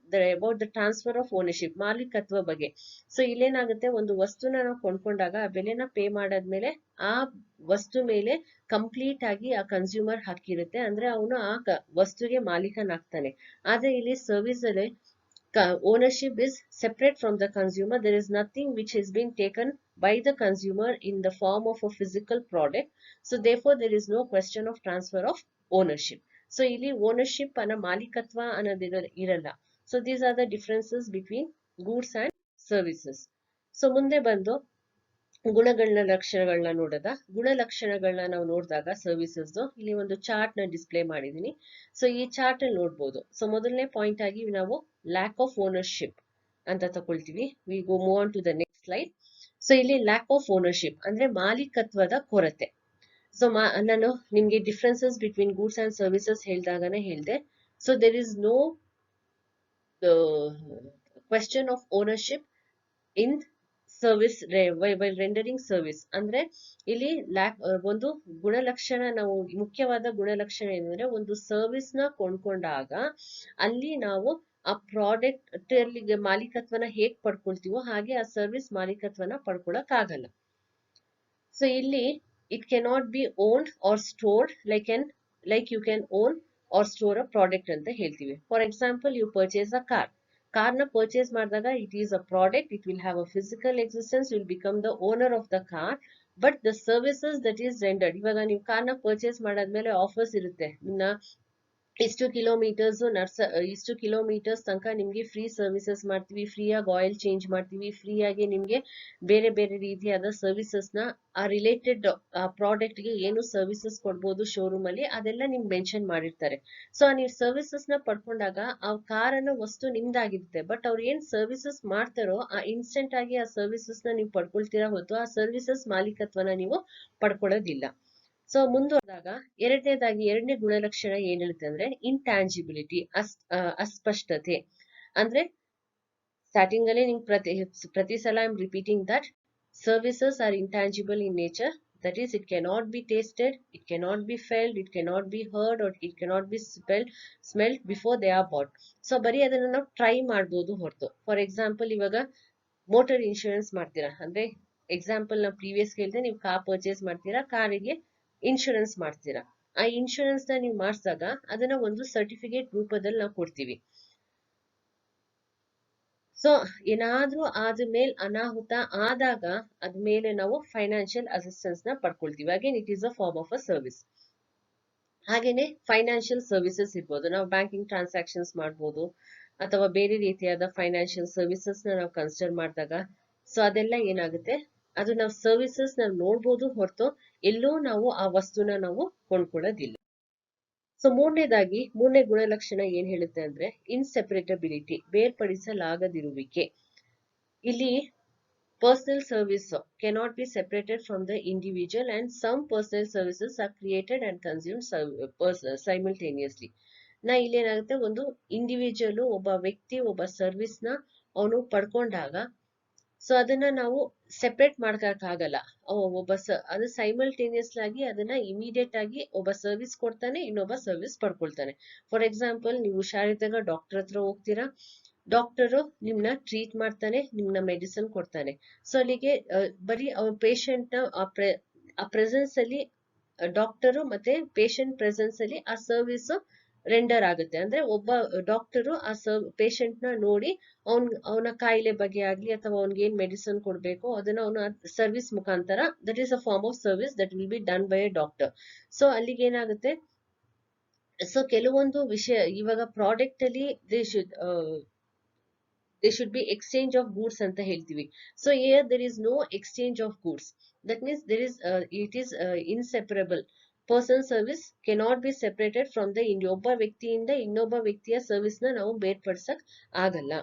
about the transfer of ownership, ಮಾಲೀಕತ್ವ ಬಗ್ಗೆ. So ಇಲ್ಲೇನಾಗುತ್ತೆ, ಒಂದು ವಸ್ತುನ ನಾವು ಕೊಂಡ್ಕೊಂಡಾಗ ಆ ಬೆಲೆನ pay ಮಾಡಾದ್ಮೇಲೆ ಆ ವಸ್ತು ಮೇಲೆ ಕಂಪ್ಲೀಟ್ ಆಗಿ ಆ ಕನ್ಸ್ಯೂಮರ್ ಹಕ್ಕಿರುತ್ತೆ, ಅಂದ್ರೆ ಅವನು ಆ ವಸ್ತುಗೆ ಮಾಲೀಕನಾಗ್ತಾನೆ. ಆದ್ರೆ ಇಲ್ಲಿ ಸರ್ವಿಸ್ ಅಲ್ಲಿ ownership is separate from the consumer. There is nothing which is being taken by the consumer in the form of a physical product. So therefore there is no question of transfer of ownership. So ಇಲ್ಲಿ ownership ಅನ್ನ ಮಾಲೀಕತ್ವ ಅನ್ನೋದು ಇರಲ್ಲ. So these are the differences between goods and services. So ಮುಂದೆ ಬಂದು ಗುಣಗಳನ್ನ ಲಕ್ಷಣಗಳನ್ನ ನೋಡೋದ. ಗುಣಲಕ್ಷಣಗಳನ್ನ ನಾವು ನೋಡಿದಾಗ ಸರ್ವಿಸಸ್ ಇಲ್ಲಿ ಒಂದು ಚಾರ್ಟ್ ನ ಡಿಸ್ಪ್ಲೇ ಮಾಡಿದೀನಿ. ಸೊ ಈ ಚಾರ್ಟ್ ಅಲ್ಲಿ ನೋಡ್ಬೋದು. ಸೊ ಮೊದಲನೇ ಪಾಯಿಂಟ್ ಆಗಿ ನಾವು ಲ್ಯಾಕ್ ಆಫ್ ಓನರ್ಶಿಪ್ ಅಂತ ತಗೊಳ್ತೀವಿ. We go move on to the next slide. So ಇಲ್ಲಿ ಲ್ಯಾಕ್ ಆಫ್ ಓನರ್ಶಿಪ್ ಅಂದ್ರೆ ಮಾಲೀಕತ್ವದ ಕೊರತೆ. ಸೊ ನಾನು ನಿಮ್ಗೆ differences between goods and services ಹೇಳ್ದಾಗನೇ ಹೇಳ್ದೆ. So there is no question of ownership in service while rendering service. ಅಂದ್ರೆ ಇಲ್ಲಿ ಒಂದು ಗುಣಲಕ್ಷಣ, ನಾವು ಮುಖ್ಯವಾದ ಗುಣಲಕ್ಷಣ ಏನಂದ್ರೆ, ಒಂದು ಸರ್ವಿಸ್ ನ ಕೊಂಡ್ಕೊಂಡಾಗ ಅಲ್ಲಿ ನಾವು ಆ ಪ್ರಾಡಕ್ಟ್ ಅಲ್ಲಿ ಮಾಲೀಕತ್ವನ ಹೇಗ್ ಪಡ್ಕೊಳ್ತೀವೋ ಹಾಗೆ ಆ ಸರ್ವಿಸ್ ಮಾಲೀಕತ್ವನ ಪಡ್ಕೊಳಕ್ ಆಗಲ್ಲ. ಸೊ ಇಲ್ಲಿ it cannot be owned or stored like you can own or store a product ಅಂತ ಹೇಳ್ತೀವಿ. For example, you purchase a ಕಾರ್ನ ಪರ್ಚೇಸ್ ಮಾಡಿದಾಗ it is a product, it will have a physical existence, will become the owner of the car. But the services that is rendered, ಇವಾಗ ನೀವು ಕಾರ್ನ purchase ಮಾಡಾದ್ಮೇಲೆ offers ಇರುತ್ತೆ. ಇಷ್ಟು kilometres ತನಕ ನಿಮ್ಗೆ ಫ್ರೀ ಸರ್ವಿಸಸ್ ಮಾಡ್ತೀವಿ, ಫ್ರೀಯಾಗಿ ಆಯಿಲ್ ಚೇಂಜ್ ಮಾಡ್ತೀವಿ, ಫ್ರೀಯಾಗಿ ನಿಮ್ಗೆ ಬೇರೆ ಬೇರೆ ರೀತಿಯಾದ ಸರ್ವಿಸಸ್ ನ ಆ ರಿಲೇಟೆಡ್ ಪ್ರಾಡಕ್ಟ್ ಗೆ ಏನು ಸರ್ವಿಸಸ್ ಕೊಡ್ಬೋದು ಶೋರೂಮ್ ಅಲ್ಲಿ, ಅದೆಲ್ಲ ನಿಮ್ಗೆ ಮೆನ್ಷನ್ ಮಾಡಿರ್ತಾರೆ. ಸೊ ನೀವು ಸರ್ವಿಸಸ್ ನ ಪಡ್ಕೊಂಡಾಗ ಆ ಕಾರ್ ಅನ್ನೋ ವಸ್ತು ನಿಮ್ದಾಗಿರುತ್ತೆ. ಬಟ್ ಅವ್ರು ಏನ್ ಸರ್ವಿಸಸ್ ಮಾಡ್ತಾರೋ ಆ ಇನ್ಸ್ಟೆಂಟ್ ಆಗಿ ಆ ಸರ್ವಿಸಸ್ ನ ನೀವು ಪಡ್ಕೊಳ್ತೀರಾ ಹೊತ್ತು ಆ ಸರ್ವಿಸಸ್ ಮಾಲೀಕತ್ವನ ನೀವು ಪಡ್ಕೊಳ್ಳೋದಿಲ್ಲ. ಸೊ ಮುಂದುವರೆದಾಗ ಎರಡನೇ ಗುಣಲಕ್ಷಣ ಏನ್ ಹೇಳುತ್ತೆ ಅಂದ್ರೆ ಇಂಟ್ಯಾಂಜಿಬಿಲಿಟಿ, ಅಸ್ಪಷ್ಟತೆ. ಅಂದ್ರೆ ಸ್ಟಾರ್ಟಿಂಗ್ ಅಲ್ಲಿ ನಿಮ್ಗೆ ಪ್ರತಿ ಸಲ I am repeating that services are intangible in nature. That is, it cannot be tasted, it cannot be felt, it cannot be heard, or it cannot be smelled before they are bought. So ಬರೀ ಅದನ್ನ ನಾವು try ಮಾಡ್ಬೋದು ಹೊರತು. For example, ಇವಾಗ motor insurance ಮಾಡ್ತೀರಾ ಅಂದ್ರೆ, example ನಾವು previous ಹೇಳಿದೆ, ನೀವು ಕಾರ್ ಪರ್ಚೇಸ್ ಮಾಡ್ತೀರಾ, ಕಾರಿಗೆ ಇನ್ಶೂರೆನ್ಸ್ ಮಾಡ್ತೀರಾ. ಆ ಇನ್ಶೂರೆನ್ಸ್ ನ ನೀವು ಮಾಡಿಸಿದಾಗ ಅದನ್ನ ಒಂದು ಸರ್ಟಿಫಿಕೇಟ್ ರೂಪದಲ್ಲಿ ನಾವು ಕೊಡ್ತೀವಿ. ಸೊ ಏನಾದ್ರೂ ಆದ್ಮೇಲೆ ಅನಾಹುತ ಆದಾಗ ಅದ್ಮೇಲೆ ನಾವು ಫೈನಾನ್ಷಿಯಲ್ ಅಸಿಸ್ಟೆನ್ಸ್ ನ ಪಡ್ಕೊಳ್ತೀವಿ. Again it is a form of a service. ಹಾಗೇನೆ ಫೈನಾನ್ಷಿಯಲ್ ಸರ್ವಿಸಸ್ ಇರ್ಬೋದು, ನಾವು ಬ್ಯಾಂಕಿಂಗ್ ಟ್ರಾನ್ಸಾಕ್ಷನ್ಸ್ ಮಾಡ್ಬೋದು ಅಥವಾ ಬೇರೆ ರೀತಿಯಾದ ಫೈನಾನ್ಷಿಯಲ್ ಸರ್ವಿಸಸ್ ನ ನಾವು ಕನ್ಸಿಡರ್ ಮಾಡಿದಾಗ, ಸೊ ಅದೆಲ್ಲ ಏನಾಗುತ್ತೆ, ಅದು ನಾವು ಸರ್ವಿಸಸ್ ನಾವು ನೋಡ್ಬೋದು ಹೊರತು ಎಲ್ಲೂ ನಾವು ಆ ವಸ್ತುನ ನಾವು ಕೊಂಡ್ಕೊಳ್ಳೋದಿಲ್ಲ. ಸೊ ಮೂರನೇ ಗುಣಲಕ್ಷಣ ಏನ್ ಹೇಳುತ್ತೆ ಅಂದ್ರೆ ಇನ್ಸೆಪರೇಟಬಿಲಿಟಿ, ಬೇರ್ಪಡಿಸಲಾಗದಿರುವಿಕೆ. ಇಲ್ಲಿ personal service cannot be separated from the individual, and some personal services are created and consumed simultaneously. ಇಲ್ಲಿ ಏನಾಗುತ್ತೆ, ಒಂದು ಇಂಡಿವಿಜುವಲ್, ಒಬ್ಬ ವ್ಯಕ್ತಿ ಒಬ್ಬ ಸರ್ವಿಸ್ ನ ಅವನು ಪಡ್ಕೊಂಡಾಗ ಸೊ ಅದನ್ನ ನಾವು ಸೆಪರೇಟ್ ಮಾಡ್ಕೊಳಕ್ಕಾಗಲ್ಲ. ಅದು ಸೈಮಲ್ಟೇನಿಯಸ್ ಆಗಿ ಅದನ್ನ ಇಮಿಡಿಯೇಟ್ ಆಗಿ ಒಬ್ಬ ಸರ್ವಿಸ್ ಕೊಡ್ತಾನೆ, ಇನ್ನೊಬ್ಬ ಸರ್ವಿಸ್ ಪಡ್ಕೊಳ್ತಾನೆ. ಫಾರ್ ಎಕ್ಸಾಂಪಲ್, ನೀವು ಹುಷಾರಿದ್ದಾಗ ಡಾಕ್ಟರ್ ಹತ್ರ ಹೋಗ್ತೀರಾ, ಡಾಕ್ಟರು ನಿಮ್ನ ಟ್ರೀಟ್ ಮಾಡ್ತಾನೆ, ನಿಮ್ನ ಮೆಡಿಸಿನ್ ಕೊಡ್ತಾನೆ. ಸೊ ಅಲ್ಲಿಗೆ ಬರೀ ಅವ್ರ ಪೇಷಂಟ್ ನ ಆ ಪ್ರೆಸೆನ್ಸ್ ಅಲ್ಲಿ ಡಾಕ್ಟರು ಮತ್ತೆ ಪೇಷಂಟ್ ಪ್ರೆಸೆನ್ಸ್ ಅಲ್ಲಿ ಆ ಸರ್ವಿಸ್ ರೆಂಡರ್ ಆಗುತ್ತೆ. ಅಂದ್ರೆ ಒಬ್ಬ ಡಾಕ್ಟರು ಆ ಪೇಷಂಟ್ ನ ನೋಡಿ ಅವನ ಕಾಯಿಲೆ ಬಗ್ಗೆ ಆಗ್ಲಿ ಅಥವಾ ಅವ್ನಿಗೆ ಏನ್ ಮೆಡಿಸಿನ್ ಕೊಡ್ಬೇಕು ಅದನ್ನ ಅವನ ಸರ್ವಿಸ್ ಮುಖಾಂತರ, that is a form of service that will be done by a doctor. So ಅಲ್ಲಿಗೆ ಏನಾಗುತ್ತೆ, ಸೊ ಕೆಲವೊಂದು ವಿಷಯ ಇವಾಗ ಪ್ರಾಡಕ್ಟ್ ಅಲ್ಲಿ they should be exchange of goods ಅಂತ ಹೇಳ್ತೀವಿ. So here there is no exchange of goods. That means it is inseparable. Person service cannot be separated from the ಒಬ್ಬ ವ್ಯಕ್ತಿಯಿಂದ ಇನ್ನೊಬ್ಬ ವ್ಯಕ್ತಿಯ ಸರ್ವಿಸ್ ನ ನಾವು ಬೇರ್ಪಡಿಸಕ್ ಆಗಲ್ಲ.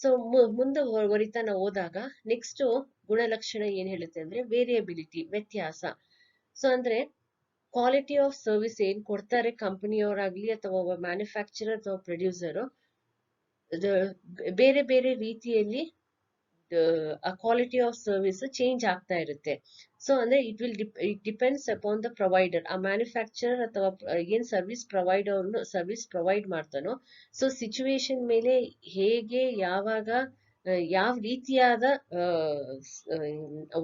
ಸೊ ಮುಂದೆ ಹೊರಿತಾ ನಾವು ಹೋದಾಗ ನೆಕ್ಸ್ಟ್ ಗುಣಲಕ್ಷಣ ಏನ್ ಹೇಳುತ್ತೆ ಅಂದ್ರೆ ವೇರಿಯಬಿಲಿಟಿ, ವ್ಯತ್ಯಾಸ. ಸೊ ಅಂದ್ರೆ ಕ್ವಾಲಿಟಿ ಆಫ್ ಸರ್ವಿಸ್ ಏನ್ ಕೊಡ್ತಾರೆ ಕಂಪನಿಯವರಾಗ್ಲಿ ಅಥವಾ ಒಬ್ಬ ಮ್ಯಾನುಫ್ಯಾಕ್ಚರರ್ ಅಥವಾ ಪ್ರೊಡ್ಯೂಸರ್, ಬೇರೆ ಬೇರೆ ರೀತಿಯಲ್ಲಿ ಆ ಕ್ವಾಲಿಟಿ ಆಫ್ ಸರ್ವಿಸ್ ಚೇಂಜ್ ಆಗ್ತಾ ಇರುತ್ತೆ. ಸೊ ಅಂದ್ರೆ it depends upon the provider. ಆ ಮ್ಯಾನುಫ್ಯಾಕ್ಚರರ್ ಅಥವಾ ಏನ್ ಸರ್ವಿಸ್ ಪ್ರೊವೈಡ್ ಮಾಡ್ತಾನೋ, ಸೊ ಸಿಚುವೇಶನ್ ಮೇಲೆ ಹೇಗೆ ಯಾವಾಗ ಯಾವ ರೀತಿಯಾದ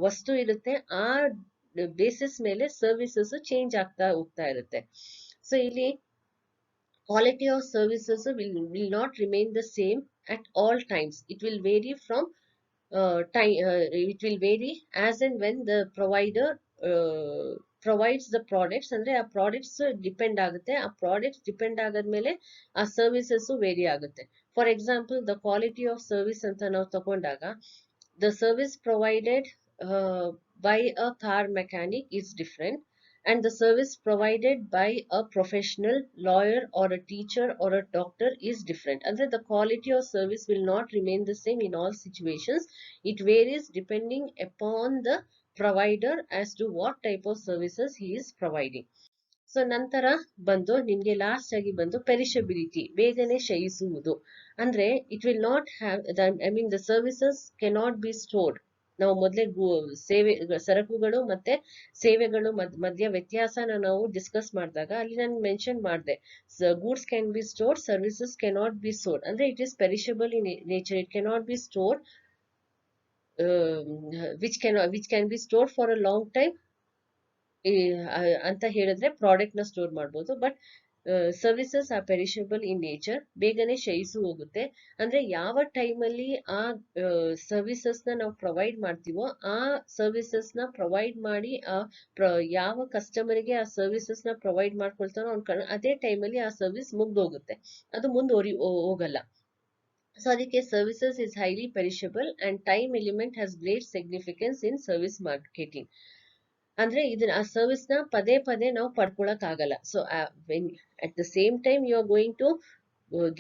ವಸ್ತು ಇರುತ್ತೆ ಆ ಬೇಸಿಸ್ ಮೇಲೆ ಸರ್ವಿಸಸ್ ಚೇಂಜ್ ಆಗ್ತಾ ಹೋಗ್ತಾ ಇರುತ್ತೆ. ಸೊ ಇಲ್ಲಿ quality of services will not remain the same at all times. It will vary from it will vary as and when the provider provides the products. ಅಂದ್ರೆ ಆ ಪ್ರಾಡಕ್ಟ್ಸ್ ಡಿಪೆಂಡ್ ಆಗುತ್ತೆ, ಆ products depend ಆಗೋದ್ಮೇಲೆ ಆ services very ಆಗುತ್ತೆ. For example the quality of service ಅಂತ ನಾವು ತಗೊಂಡಾಗ, the service provided by a car mechanic is different, and the service provided by a professional lawyer or a teacher or a doctor is different. And the quality of service will not remain the same in all situations. It varies depending upon the provider as to what type of services he is providing. So ನಂತರ ಬಂದು ನಿಮ್ಗೆ last ಆಗಿ ಬಂದು ಪೆರಿಷಬಿಲಿಟಿ, ಬೇಗನೆ ಕ್ಷಯಿಸುವುದು. ಅಂದ್ರೆ it will not have the services cannot be stored. ನಾವು ಮೊದಲೇ ಸರಕುಗಳು ಮತ್ತೆ ಸೇವೆಗಳು ಮಧ್ಯ ವ್ಯತ್ಯಾಸನ ನಾವು ಡಿಸ್ಕಸ್ ಮಾಡಿದಾಗ ಅಲ್ಲಿ ನಾನು ಮೆನ್ಷನ್ ಮಾಡಿದೆ, goods can be stored, services cannot be stored. ಅಂದ್ರೆ it is perishable in nature, it cannot be stored, which can be stored for a long time ಅಂತ ಹೇಳಿದ್ರೆ ಪ್ರಾಡಕ್ಟ್ ನ ಸ್ಟೋರ್ ಮಾಡಬಹುದು. But services are perishable in nature, ಬೇಗನೆ ಕ್ಷಯಿಸು ಹೋಗುತ್ತೆ. ಅಂದ್ರೆ ಯಾವ ಟೈಮಲ್ಲಿ ಆ ಸರ್ವಿಸಸ್ ನ ನಾವು ಪ್ರೊವೈಡ್ ಮಾಡ್ತೀವೋ ಆ ಸರ್ವಿಸಸ್ ನ ಪ್ರೊವೈಡ್ ಮಾಡಿ ಯಾವ ಕಸ್ಟಮರ್ಗೆ ಆ ಸರ್ವಿಸಸ್ ನ ಪ್ರೊವೈಡ್ ಮಾಡ್ಕೊಳ್ತಾನೋ ಅದೇ ಟೈಮಲ್ಲಿ ಆ ಸರ್ವಿಸ್ ಮುಗ್ದೋಗುತ್ತೆ, ಅದು ಹೋಗಲ್ಲ. ಸೊ ಅದಕ್ಕೆ services is highly perishable and time element has great significance in service marketing. ಅಂದ್ರೆ ಇದನ್ನ ಆ ಸರ್ವಿಸ್ ನ ಪದೇ ಪದೇ ನಾವು ಪಡ್ಕೊಳಕ್ ಆಗಲ್ಲ. So at the same time you are going to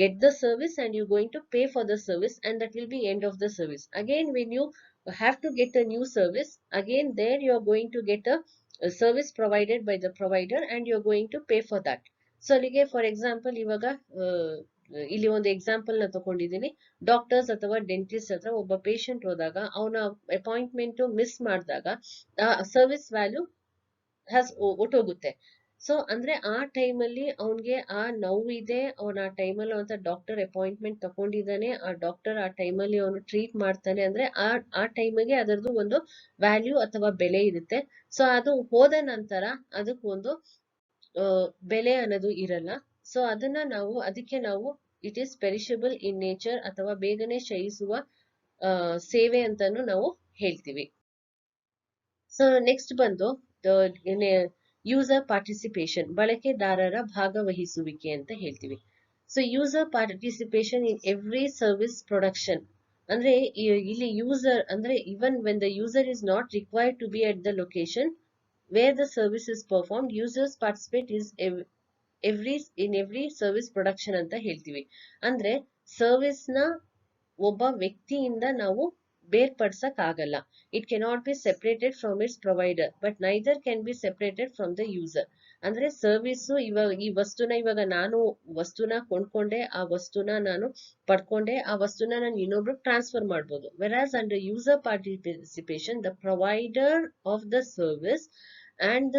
get the service and you're going to pay for the service, and that will be end of the service. Again, when you have to get a new service, again there you are going to get a service provided by the provider and you're going to pay for that. So ಅಲ್ಲಿಗೆ for example ಇವಾಗ ಇಲ್ಲಿ ಒಂದು example ನ ತಗೊಂಡಿದ್ದೀನಿ. Doctors ಅಥವಾ dentist ಹತ್ರ ಒಬ್ಬ patient ಹೋದಾಗ ಅವನ ಅಪಾಯಿಂಟ್ಮೆಂಟ್ ಮಿಸ್ ಮಾಡಿದಾಗ ಸರ್ವಿಸ್ ವ್ಯಾಲ್ಯೂ ಒಟ್ಟೋಗುತ್ತೆ. ಸೊ ಅಂದ್ರೆ ಆ ಟೈಮಲ್ಲಿ ಅವನ್ಗೆ ಆ ನೋವಿದೆ, ಅವನ ಆ ಟೈಮಲ್ಲಿ ಅವನ ಡಾಕ್ಟರ್ ಅಪಾಯಿಂಟ್ಮೆಂಟ್ ತಗೊಂಡಿದ್ದಾನೆ, ಆ ಡಾಕ್ಟರ್ ಆ ಟೈಮಲ್ಲಿ ಅವನು ಟ್ರೀಟ್ ಮಾಡ್ತಾನೆ ಅಂದ್ರೆ ಆ ಟೈಮಿಗೆ ಅದರದ್ದು ಒಂದು ವ್ಯಾಲ್ಯೂ ಅಥವಾ ಬೆಲೆ ಇರುತ್ತೆ. ಸೊ ಅದು ಹೋದ ನಂತರ ಅದಕ್ಕೊಂದು ಬೆಲೆ ಅನ್ನೋದು ಇರಲ್ಲ. ಸೊ ಅದಕ್ಕೆ ನಾವು it is perishable in nature ಅಥವಾ ಬೇಗನೆ ಕ್ಷಯಿಸುವ ಸೇವೆ ಅಂತಾನು ನಾವು ಹೇಳ್ತೀವಿ. ಸೊ ನೆಕ್ಸ್ಟ್ ಬಂದು ಯೂಸರ್ ಪಾರ್ಟಿಸಿಪೇಷನ್, ಬಳಕೆದಾರರ ಭಾಗವಹಿಸುವಿಕೆ ಅಂತ ಹೇಳ್ತೀವಿ. So user participation in every service production. ಅಂದ್ರೆ ಇಲ್ಲಿ ಯೂಸರ್ ಅಂದ್ರೆ even when the user is not required to be at the location where the service is performed, users participate is every service production ಅಂತ ಹೇಳ್ತೀವಿ. ಅಂದ್ರೆ service ನ ಒಬ್ಬ ವ್ಯಕ್ತಿಯಿಂದ ನಾವು ಬೇರ್ಪಡಿಸಕ್ ಆಗಲ್ಲ. It cannot be separated from its provider but neither can be separated from the user. ಅಂದ್ರೆ service ಇವಾಗ ನಾನು ವಸ್ತುನ ಕೊಂಡ್ಕೊಂಡೆ, ಆ ವಸ್ತುನ ನಾನು ಪಡ್ಕೊಂಡೆ, ಆ ವಸ್ತುನ ನಾನು ಇನ್ನೊಬ್ರಿಗೆ ಟ್ರಾನ್ಸ್ಫರ್ ಮಾಡ್ಬೋದು. Whereas under user participation the provider of the service and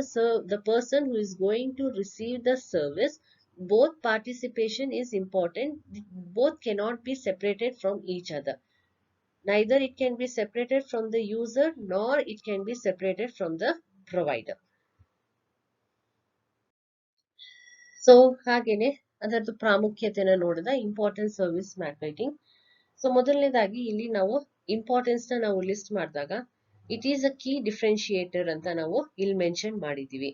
the person who is going to receive the service both participation is important. Both cannot be separated from each other. Neither it can be separated from the user nor it can be separated from the provider. So ಹಾಗೇನೆ ಅದರದ್ದು ಪ್ರಾಮುಖ್ಯತೆನ ನೋಡಿದ important service marketing. So ಮೊದಲನೇದಾಗಿ ಇಲ್ಲಿ ನಾವು importance ನ ನಾವು list ಮಾಡಿದಾಗ it is a key ಡಿಫ್ರೆನ್ಶಿಯೇಟರ್ ಅಂತ ನಾವು ಇಲ್ಲಿ ಮೆನ್ಷನ್ ಮಾಡಿದೀವಿ.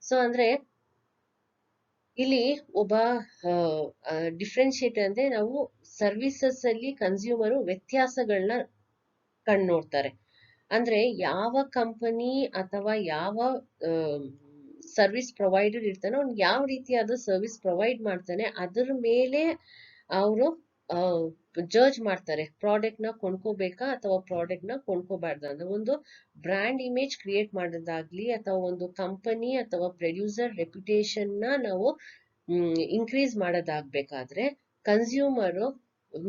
ಸೊ ಅಂದ್ರೆ ಇಲ್ಲಿ ಒಬ್ಬ ಡಿಫ್ರೆನ್ಶಿಯೇಟರ್ ಅಂದ್ರೆ ನಾವು ಸರ್ವಿಸಸ್ ಅಲ್ಲಿ ಕನ್ಸ್ಯೂಮರು ವ್ಯತ್ಯಾಸಗಳನ್ನ ನೋಡ್ತಾರೆ. ಅಂದ್ರೆ ಯಾವ ಕಂಪನಿ ಅಥವಾ ಯಾವ ಸರ್ವಿಸ್ ಪ್ರೊವೈಡರ್ ಇರ್ತಾನೆ ಅವ್ನು ಯಾವ ರೀತಿಯಾದ ಸರ್ವಿಸ್ ಪ್ರೊವೈಡ್ ಮಾಡ್ತಾನೆ ಅದ್ರ ಮೇಲೆ ಅವರು ಜಡ್ಜ್ ಮಾಡ್ತಾರೆ ಪ್ರಾಡಕ್ಟ್ ನ ಕೊಂಡ್ಕೋಬೇಕಾ ಅಥವಾ ಪ್ರಾಡಕ್ಟ್ ನ ಕೊಂಡ್ಕೋಬಾರ್ದ ಅಂದ್ರೆ ಒಂದು ಬ್ರ್ಯಾಂಡ್ ಇಮೇಜ್ ಕ್ರಿಯೇಟ್ ಮಾಡೋದಾಗ್ಲಿ ಅಥವಾ ಒಂದು ಕಂಪನಿ ಅಥವಾ ಪ್ರೊಡ್ಯೂಸರ್ ರೆಪ್ಯುಟೇಷನ್ ನ ನಾವು ಇನ್ಕ್ರೀಸ್ ಮಾಡೋದಾಗ್ಬೇಕಾದ್ರೆ ಕನ್ಸ್ಯೂಮರ್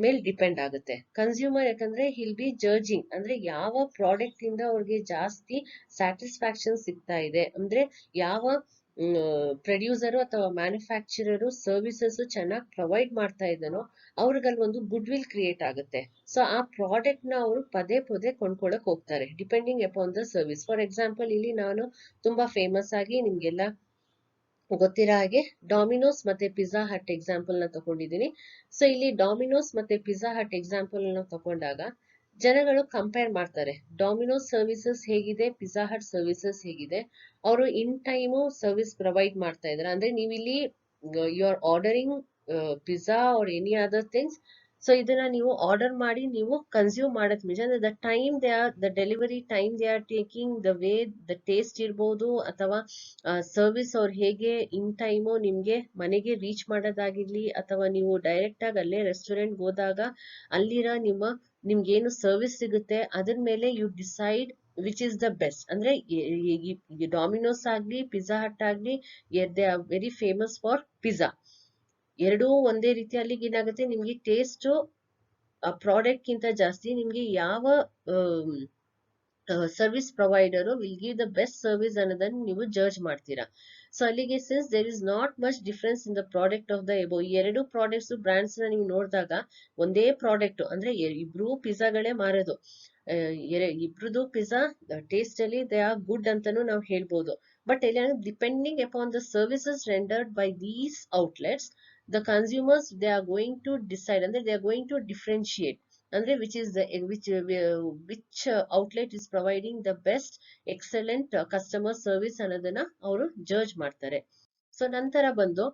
ಮೇಲ್ ಡಿಪೆಂಡ್ ಆಗುತ್ತೆ. ಕನ್ಸ್ಯೂಮರ್ ಯಾಕಂದ್ರೆ ಹಿಲ್ ಬಿ ಜಡ್ಜಿಂಗ್ ಅಂದ್ರೆ ಯಾವ ಪ್ರಾಡಕ್ಟ್ ಇಂದ ಅವ್ರಿಗೆ ಜಾಸ್ತಿ ಸ್ಯಾಟಿಸ್ಫ್ಯಾಕ್ಷನ್ ಸಿಗ್ತಾ ಇದೆ ಅಂದ್ರೆ ಯಾವ ಪ್ರೊಡ್ಯೂಸರು ಅಥವಾ ಮ್ಯಾನುಫ್ಯಾಕ್ಚರರು ಸರ್ವಿಸಸ್ ಚೆನ್ನಾಗಿ ಪ್ರೊವೈಡ್ ಮಾಡ್ತಾ ಇದ್ದಾನೋ ಅವ್ರಿಗಲ್ಲಿ ಒಂದು ಗುಡ್ ವಿಲ್ ಕ್ರಿಯೇಟ್ ಆಗುತ್ತೆ. ಸೊ ಆ ಪ್ರಾಡಕ್ಟ್ ನ ಅವರು ಪದೇ ಪದೇ ಕೊಂಡ್ಕೊಳಕ್ ಹೋಗ್ತಾರೆ depending upon the service. For example ಇಲ್ಲಿ ನಾನು ತುಂಬಾ ಫೇಮಸ್ ಆಗಿ ನಿಮ್ಗೆಲ್ಲ ಗೊತ್ತಿರೋ ಹಾಗೆ ಡಾಮಿನೋಸ್ ಮತ್ತೆ ಪಿಜ್ಜಾ ಹಟ್ ಎಕ್ಸಾಂಪಲ್ ನ ತಗೊಂಡಿದ್ದೀನಿ. ಸೊ ಇಲ್ಲಿ ಡಾಮಿನೋಸ್ ಮತ್ತೆ ಪಿಜ್ಜಾ ಹಟ್ ಎಕ್ಸಾಂಪಲ್ ನ ತಗೊಂಡಾಗ ಜನಗಳು ಕಂಪೇರ್ ಮಾಡ್ತಾರೆ ಡಾಮಿನೋಸ್ ಸರ್ವಿಸಸ್ ಹೇಗಿದೆ ಪಿಜ್ಜಾ ಹಟ್ ಸರ್ವಿಸಸ್ ಹೇಗಿದೆ. ಅವರು ಇನ್ ಟೈಮು ಸರ್ವಿಸ್ ಪ್ರೊವೈಡ್ ಮಾಡ್ತಾ ಇದಾರೆ ಅಂದ್ರೆ ನೀವು ಇಲ್ಲಿ you are ordering pizza or any other things. So ಇದನ್ನ ನೀವು ಆರ್ಡರ್ ಮಾಡಿ ನೀವು ಕನ್ಸ್ಯೂಮ್ ಮಾಡೋದ್ ನಿಜ ಅಂದ್ರೆ the time they are the delivery time they are taking the way the taste ಇರ್ಬೋದು ಅಥವಾ ಸರ್ವಿಸ್ ಅವ್ರು ಹೇಗೆ ಇನ್ ಟೈಮು ನಿಮ್ಗೆ ಮನೆಗೆ ರೀಚ್ ಮಾಡೋದಾಗಿರ್ಲಿ ಅಥವಾ ನೀವು ಡೈರೆಕ್ಟ್ ಆಗಿ ಅಲ್ಲೇ ರೆಸ್ಟೋರೆಂಟ್ ಹೋದಾಗ ಅಲ್ಲಿರೋ ನಿಮ್ಗೇನು ಸರ್ವಿಸ್ ಸಿಗುತ್ತೆ ಅದ್ರ ಮೇಲೆ you decide which is the best. ಅಂದ್ರೆ ಡಾಮಿನೋಸ್ ಆಗ್ಲಿ ಪಿಜ್ಜಾ ಹಟ್ ಆಗ್ಲಿ they are very famous for pizza. ಎರಡೂ ಒಂದೇ ರೀತಿ ಅಲ್ಲಿಗೆ ಏನಾಗುತ್ತೆ ನಿಮ್ಗೆ ಟೇಸ್ಟ್ ಪ್ರಾಡಕ್ಟ್ ಗಿಂತ ಜಾಸ್ತಿ ನಿಮ್ಗೆ ಯಾವ service provider will give the best service ಅನ್ನೋದನ್ನ ನೀವು ಜಡ್ಜ್ ಮಾಡ್ತೀರಾ. ಸೊ ಅಲ್ಲಿಗೆ since there is not much difference in the product of the above ಈ ಎರಡು ಪ್ರಾಡಕ್ಟ್ಸ್ ಬ್ರಾಂಡ್ಸ್ ನ ನೀವು ನೋಡಿದಾಗ ಒಂದೇ ಪ್ರಾಡಕ್ಟ್ ಅಂದ್ರೆ ಇಬ್ರು ಪಿಜ್ಜಾಗಳೇ ಮಾರೋದು. ಇಬ್ರದು ಪಿಜ್ಜಾ ಟೇಸ್ಟ್ ಅಲ್ಲಿ ದೇ ಆರ್ ಗುಡ್ ಅಂತಾನು ನಾವು ಹೇಳ್ಬೋದು. ಬಟ್ ಇಲ್ಲಿ depending upon the services rendered by these outlets the consumers they are going to decide and they are going to differentiate andre which is the which outlet is providing the best excellent customer service ಅನ್ನೋದನ್ನ ಅವರು judge ಮಾಡ್ತಾರೆ. So ನಂತರ ಬಂದು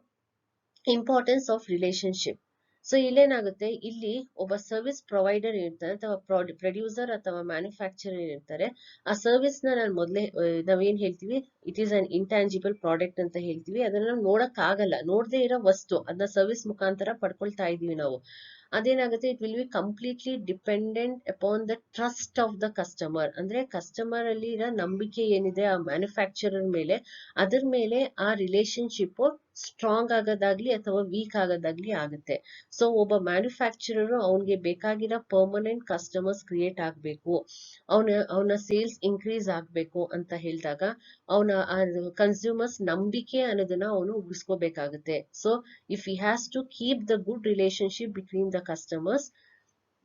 importance of relationship. So ಇಲ್ಲೇನಾಗುತ್ತೆ ಇಲ್ಲಿ ಒಬ್ಬ service provider ಇರ್ತಾರೆ ಅಥವಾ producer ಅಥವಾ ಮ್ಯಾನುಫ್ಯಾಕ್ಚರರ್ ಇರ್ತಾರೆ. ಆ ಸರ್ವಿಸ್ ನ ನಾನು ಮೊದಲೇ ನಾವೇನ್ ಹೇಳ್ತೀವಿ it is an intangible product ಅಂತ ಹೇಳ್ತೀವಿ. ಅದನ್ನ ನಾವು ನೋಡಕ್ ಆಗಲ್ಲ ನೋಡದೇ ಇರೋ ವಸ್ತು ಅದನ್ನ ಸರ್ವಿಸ್ ಮುಖಾಂತರ ಪಡ್ಕೊಳ್ತಾ ಇದೀವಿ ನಾವು. ಅದೇನಾಗುತ್ತೆ it will be completely dependent upon the trust of the customer ಅಂದ್ರೆ ಕಸ್ಟಮರ್ ಅಲ್ಲಿ ಇರೋ ನಂಬಿಕೆ ಏನಿದೆ ಆ ಮ್ಯಾನುಫ್ಯಾಕ್ಚರರ್ ಮೇಲೆ ಅದ್ರ ಮೇಲೆ ಆ ರಿಲೇಶನ್ಶಿಪ್ ಸ್ಟ್ರಾಂಗ್ ಆಗೋದಾಗ್ಲಿ ಅಥವಾ ವೀಕ್ ಆಗೋದಾಗ್ಲಿ ಆಗುತ್ತೆ. ಸೊ ಒಬ್ಬ ಮ್ಯಾನುಫ್ಯಾಕ್ಚರರ್ ಅವನಿಗೆ ಬೇಕಾಗಿರೋ ಪರ್ಮನೆಂಟ್ ಕಸ್ಟಮರ್ಸ್ ಕ್ರಿಯೇಟ್ ಆಗ್ಬೇಕು ಅವನ ಸೇಲ್ಸ್ ಇನ್ಕ್ರೀಸ್ ಆಗ್ಬೇಕು ಅಂತ ಹೇಳಿದಾಗ ಅವನ ಕನ್ಸ್ಯೂಮರ್ಸ್ ನಂಬಿಕೆ ಅನ್ನೋದನ್ನ ಅವನು ಉಳಿಸ್ಕೋಬೇಕಾಗುತ್ತೆ. So if he has to keep the good relationship between the customers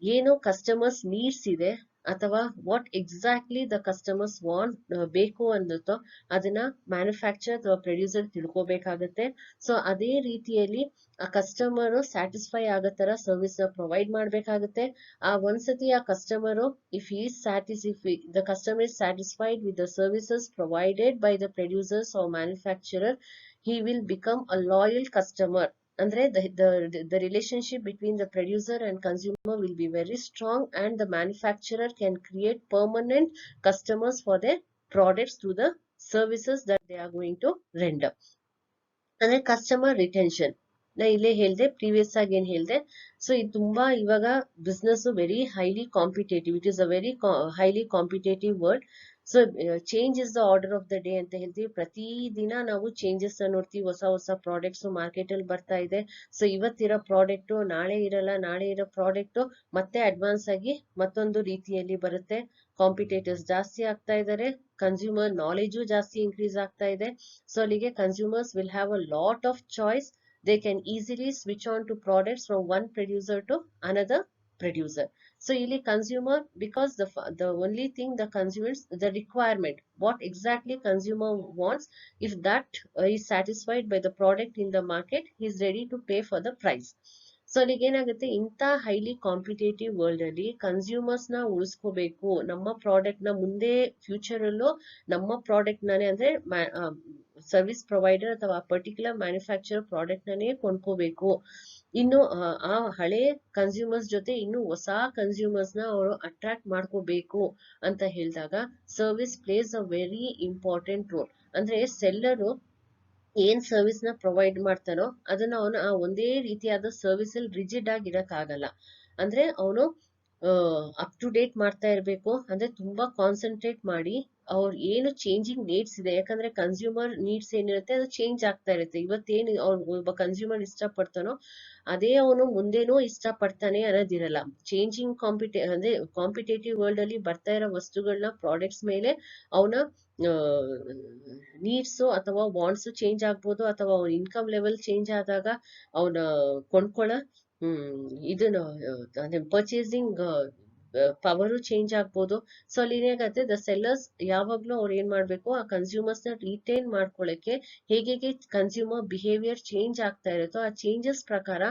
ಏನು ಕಸ್ಟಮರ್ಸ್ ನೀಡ್ಸ್ ಇದೆ ಅಥವಾ what exactly the customers want ಬೇಕು ಅನ್ನುತ್ತೋ ಅದನ್ನ ಮ್ಯಾನುಫ್ಯಾಕ್ಚರ್ ಅಥವಾ ಪ್ರೊಡ್ಯೂಸರ್ ತಿಳ್ಕೋಬೇಕಾಗತ್ತೆ. ಸೊ ಅದೇ ರೀತಿಯಲ್ಲಿ ಆ ಕಸ್ಟಮರ್ ಸ್ಯಾಟಿಸ್ಫೈ ಆಗೋ ತರ ಸರ್ವಿಸ್ ನ ಪ್ರೊವೈಡ್ ಮಾಡ್ಬೇಕಾಗುತ್ತೆ. ಆ ಒಂದ್ಸತಿ ಆ customer if the customer is satisfied with the services provided by the producers R manufacturer he will become a loyal customer. Andre the relationship between the producer and consumer will be very strong and the manufacturer can create permanent customers for their products through the services that they are going to render. ಅಂದ್ರೆ customer retention ನಾ ಇಲ್ಲೇ ಹೇಳ್ದೆ previous ಆಗಿ ಏನ್ ಹೇಳ್ದೆ. So ಇದು ತುಂಬಾ ಇವಾಗ business very highly competitive it is a very highly competitive world. So change is the order of the day ಅಂತ ಹೇಳ್ತೀವಿ. ಪ್ರತಿ ದಿನ ನಾವು ಚೇಂಜಸ್ ನೋಡ್ತೀವಿ, ಹೊಸ ಹೊಸ ಪ್ರಾಡಕ್ಟ್ಸ್ ಮಾರ್ಕೆಟ್ ಅಲ್ಲಿ ಬರ್ತಾ ಇದೆ. ಸೊ ಇವತ್ತಿರೋ ಪ್ರಾಡಕ್ಟ್ ನಾಳೆ ಇರಲ್ಲ, ನಾಳೆ ಇರೋ ಪ್ರಾಡಕ್ಟ್ ಮತ್ತೆ ಅಡ್ವಾನ್ಸ್ ಆಗಿ ಮತ್ತೊಂದು ರೀತಿಯಲ್ಲಿ ಬರುತ್ತೆ. ಕಾಂಪಿಟೇಟರ್ಸ್ ಜಾಸ್ತಿ ಆಗ್ತಾ ಇದ್ದಾರೆ, ಕನ್ಸ್ಯೂಮರ್ ನಾಲೆಜು ಜಾಸ್ತಿ ಇನ್ಕ್ರೀಸ್ ಆಗ್ತಾ ಇದೆ. ಸೊ ಅಲ್ಲಿಗೆ consumers will have a lot of choice. They can easily switch on to products from one producer to another producer. So ಇಲ್ಲಿ consumer, because the only thing the consumers, the requirement, what exactly consumer wants, if that is satisfied by the product in the market, he is ready to pay for the price. So ಅಲ್ಲಿಗೆ ಏನಾಗುತ್ತೆ, ಇಂಥ highly competitive world ಅಲ್ಲಿ consumers ನ ಉಳಿಸ್ಕೋಬೇಕು, ನಮ್ಮ product ನ ಮುಂದೆ future ಅಲ್ಲೂ ನಮ್ಮ ಪ್ರಾಡಕ್ಟ್ ನಾನೇ ಅಂದ್ರೆ ಸರ್ವಿಸ್ ಪ್ರೊವೈಡರ್ ಅಥವಾ ಪರ್ಟಿಕ್ಯುಲರ್ ಮ್ಯಾನುಫ್ಯಾಕ್ಚರ್ ಪ್ರಾಡಕ್ಟ್ ನಾನೇ ಕೊಂಡ್ಕೋಬೇಕು. ಇನ್ನು ಆ ಹಳೆ ಕನ್ಸ್ಯೂಮರ್ಸ್ ಜೊತೆ ಇನ್ನು ಹೊಸ ಕನ್ಸ್ಯೂಮರ್ಸ್ ನ ಅವರು ಅಟ್ರಾಕ್ಟ್ ಮಾಡ್ಕೋಬೇಕು ಅಂತ ಹೇಳಿದಾಗ service place a very important roll. ಅಂದ್ರೆ ಸೆಲ್ಲರು ಏನ್ ಸರ್ವಿಸ್ ನ ಪ್ರೊವೈಡ್ ಮಾಡ್ತಾನೋ ಅದನ್ನ ಅವನು ಆ ಒಂದೇ ರೀತಿಯಾದ ಸರ್ವಿಸ್ ಅಲ್ಲಿ ರಿಜಿಡ್ ಆಗಿ ಇರಕ್ ಆಗಲ್ಲ. ಅಂದ್ರೆ ಅವನು ಅಪ್ ಟು ಡೇಟ್ ಮಾಡ್ತಾ ಇರ್ಬೇಕು. ಅಂದ್ರೆ ತುಂಬಾ ಕಾನ್ಸಂಟ್ರೇಟ್ ಮಾಡಿ ಅವ್ರು ಏನು ಚೇಂಜಿಂಗ್ ನೀಡ್ಸ್ ಇದೆ, ಯಾಕಂದ್ರೆ ಕನ್ಸ್ಯೂಮರ್ ನೀಡ್ಸ್ ಏನಿರುತ್ತೆ ಅದು ಚೇಂಜ್ ಆಗ್ತಾ ಇರುತ್ತೆ. ಇವತ್ತೇನು ಒಬ್ಬ ಕನ್ಸ್ಯೂಮರ್ ಇಷ್ಟಪಡ್ತಾನೋ ಅದೇ ಅವನು ಮುಂದೇನೂ ಇಷ್ಟಪಡ್ತಾನೆ ಅನ್ನೋದಿರಲ್ಲ. ಚೇಂಜಿಂಗ್ ಅಂದ್ರೆ ಕಾಂಪಿಟೇಟಿವ್ ವರ್ಲ್ಡ್ ಅಲ್ಲಿ ಬರ್ತಾ ಇರೋ ವಸ್ತುಗಳನ್ನ ಪ್ರಾಡಕ್ಟ್ಸ್ ಮೇಲೆ ಅವನ ನೀಡ್ಸ್ ಅಥವಾ ವಾಂಟ್ಸ್ ಚೇಂಜ್ ಆಗ್ಬೋದು, ಅಥವಾ ಅವನ ಇನ್ಕಮ್ ಲೆವೆಲ್ ಚೇಂಜ್ ಆದಾಗ ಅವನ ಕೊಂಡ್ಕೊಳ್ಳೋ ಇದನ್ನ ಅಂದ್ರೆ ಪರ್ಚೇಸಿಂಗ್ ಪವರು ಚೇಂಜ್ ಆಗ್ಬೋದು. ಸೊ ಅಲ್ಲಿ ಏನಾಗತ್ತೆ, ದ ಸೆಲ್ಲರ್ಸ್ ಯಾವಾಗ್ಲೂ ಅವ್ರು ಏನ್ ಮಾಡ್ಬೇಕು, ಆ ಕನ್ಸ್ಯೂಮರ್ಸ್ ನ ರಿಟೈನ್ ಮಾಡ್ಕೊಳಕ್ಕೆ ಹೇಗೆ ಕನ್ಸ್ಯೂಮರ್ ಬಿಹೇವಿಯರ್ ಚೇಂಜ್ ಆಗ್ತಾ ಇರುತ್ತೋ ಆ ಚೇಂಜಸ್ ಪ್ರಕಾರ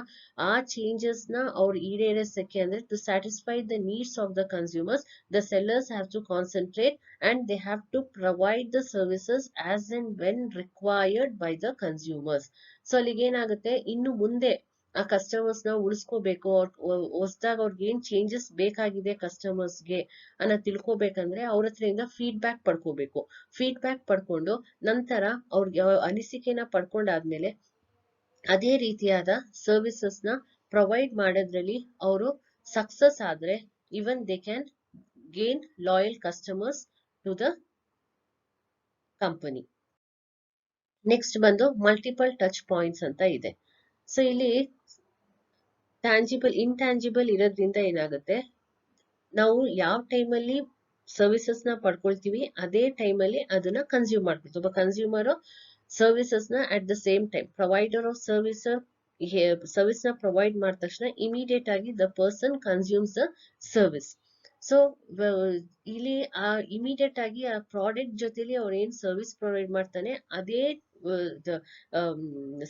ಆ ಚೇಂಜಸ್ ನ ಅವ್ರು ಈಡೇರಿಸಕ್ಕೆ, ಅಂದ್ರೆ to satisfy the needs of the consumers, the sellers have to concentrate and they have to provide the services as and when required by the consumers. So ಅಲ್ಲಿಗೆ ಏನಾಗುತ್ತೆ, ಇನ್ನು ಮುಂದೆ ಆ ಕಸ್ಟಮರ್ಸ್ ನ ಉಳಿಸ್ಕೋಬೇಕು, ಹೊಸದಾಗ ಅವ್ರಿಗೆ ಏನ್ ಚೇಂಜಸ್ ಬೇಕಾಗಿದೆ ಕಸ್ಟಮರ್ಸ್ಗೆ ಅನ್ನೋ ತಿಳ್ಕೊಬೇಕಂದ್ರೆ ಅವ್ರ ಹತ್ರದಿಂದ ಫೀಡ್ಬ್ಯಾಕ್ ಪಡ್ಕೋಬೇಕು. ಫೀಡ್ಬ್ಯಾಕ್ ಪಡ್ಕೊಂಡು ನಂತರ ಅವ್ರಿಗೆ ಅನಿಸಿಕೆನ ಪಡ್ಕೊಂಡಾದ್ಮೇಲೆ ಅದೇ ರೀತಿಯಾದ ಸರ್ವಿಸಸ್ ನ ಪ್ರೊವೈಡ್ ಮಾಡೋದ್ರಲ್ಲಿ ಅವರು ಸಕ್ಸಸ್ ಆದ್ರೆ even they can gain loyal customers to the company. Next ಬಂದು ಮಲ್ಟಿಪಲ್ ಟಚ್ ಪಾಯಿಂಟ್ಸ್ ಅಂತ ಇದೆ. ಸೊ ಇಲ್ಲಿ ಟ್ಯಾಂಜಿಬಲ್ ಇಂಟ್ಯಾಂಜಿಬಲ್ ಇರೋದ್ರಿಂದ ಏನಾಗುತ್ತೆ, ನಾವು ಯಾವ ಟೈಮಲ್ಲಿ ಸರ್ವಿಸಸ್ ನ ಪಡ್ಕೊಳ್ತೀವಿ ಅದೇ ಟೈಮಲ್ಲಿ ಅದನ್ನ ಕನ್ಸ್ಯೂಮ್ ಮಾಡ್ಕೊಳ್ತೀವಿ. ಒಬ್ಬ ಕನ್ಸ್ಯೂಮರ್ ಸರ್ವಿಸಸ್ ನ at the same time provider of service ನ ಪ್ರೊವೈಡ್ ಮಾಡಿದ ತಕ್ಷಣ ಇಮಿಡಿಯೇಟ್ ಆಗಿ the person consumes the service. So ಇಲ್ಲಿ ಆ ಇಮಿಡಿಯೇಟ್ ಆಗಿ ಆ ಪ್ರಾಡಕ್ಟ್ ಜೊತೆಲಿ ಅವ್ರು ಏನ್ ಸರ್ವಿಸ್ ಪ್ರೊವೈಡ್ ಮಾಡ್ತಾನೆ ಅದೇ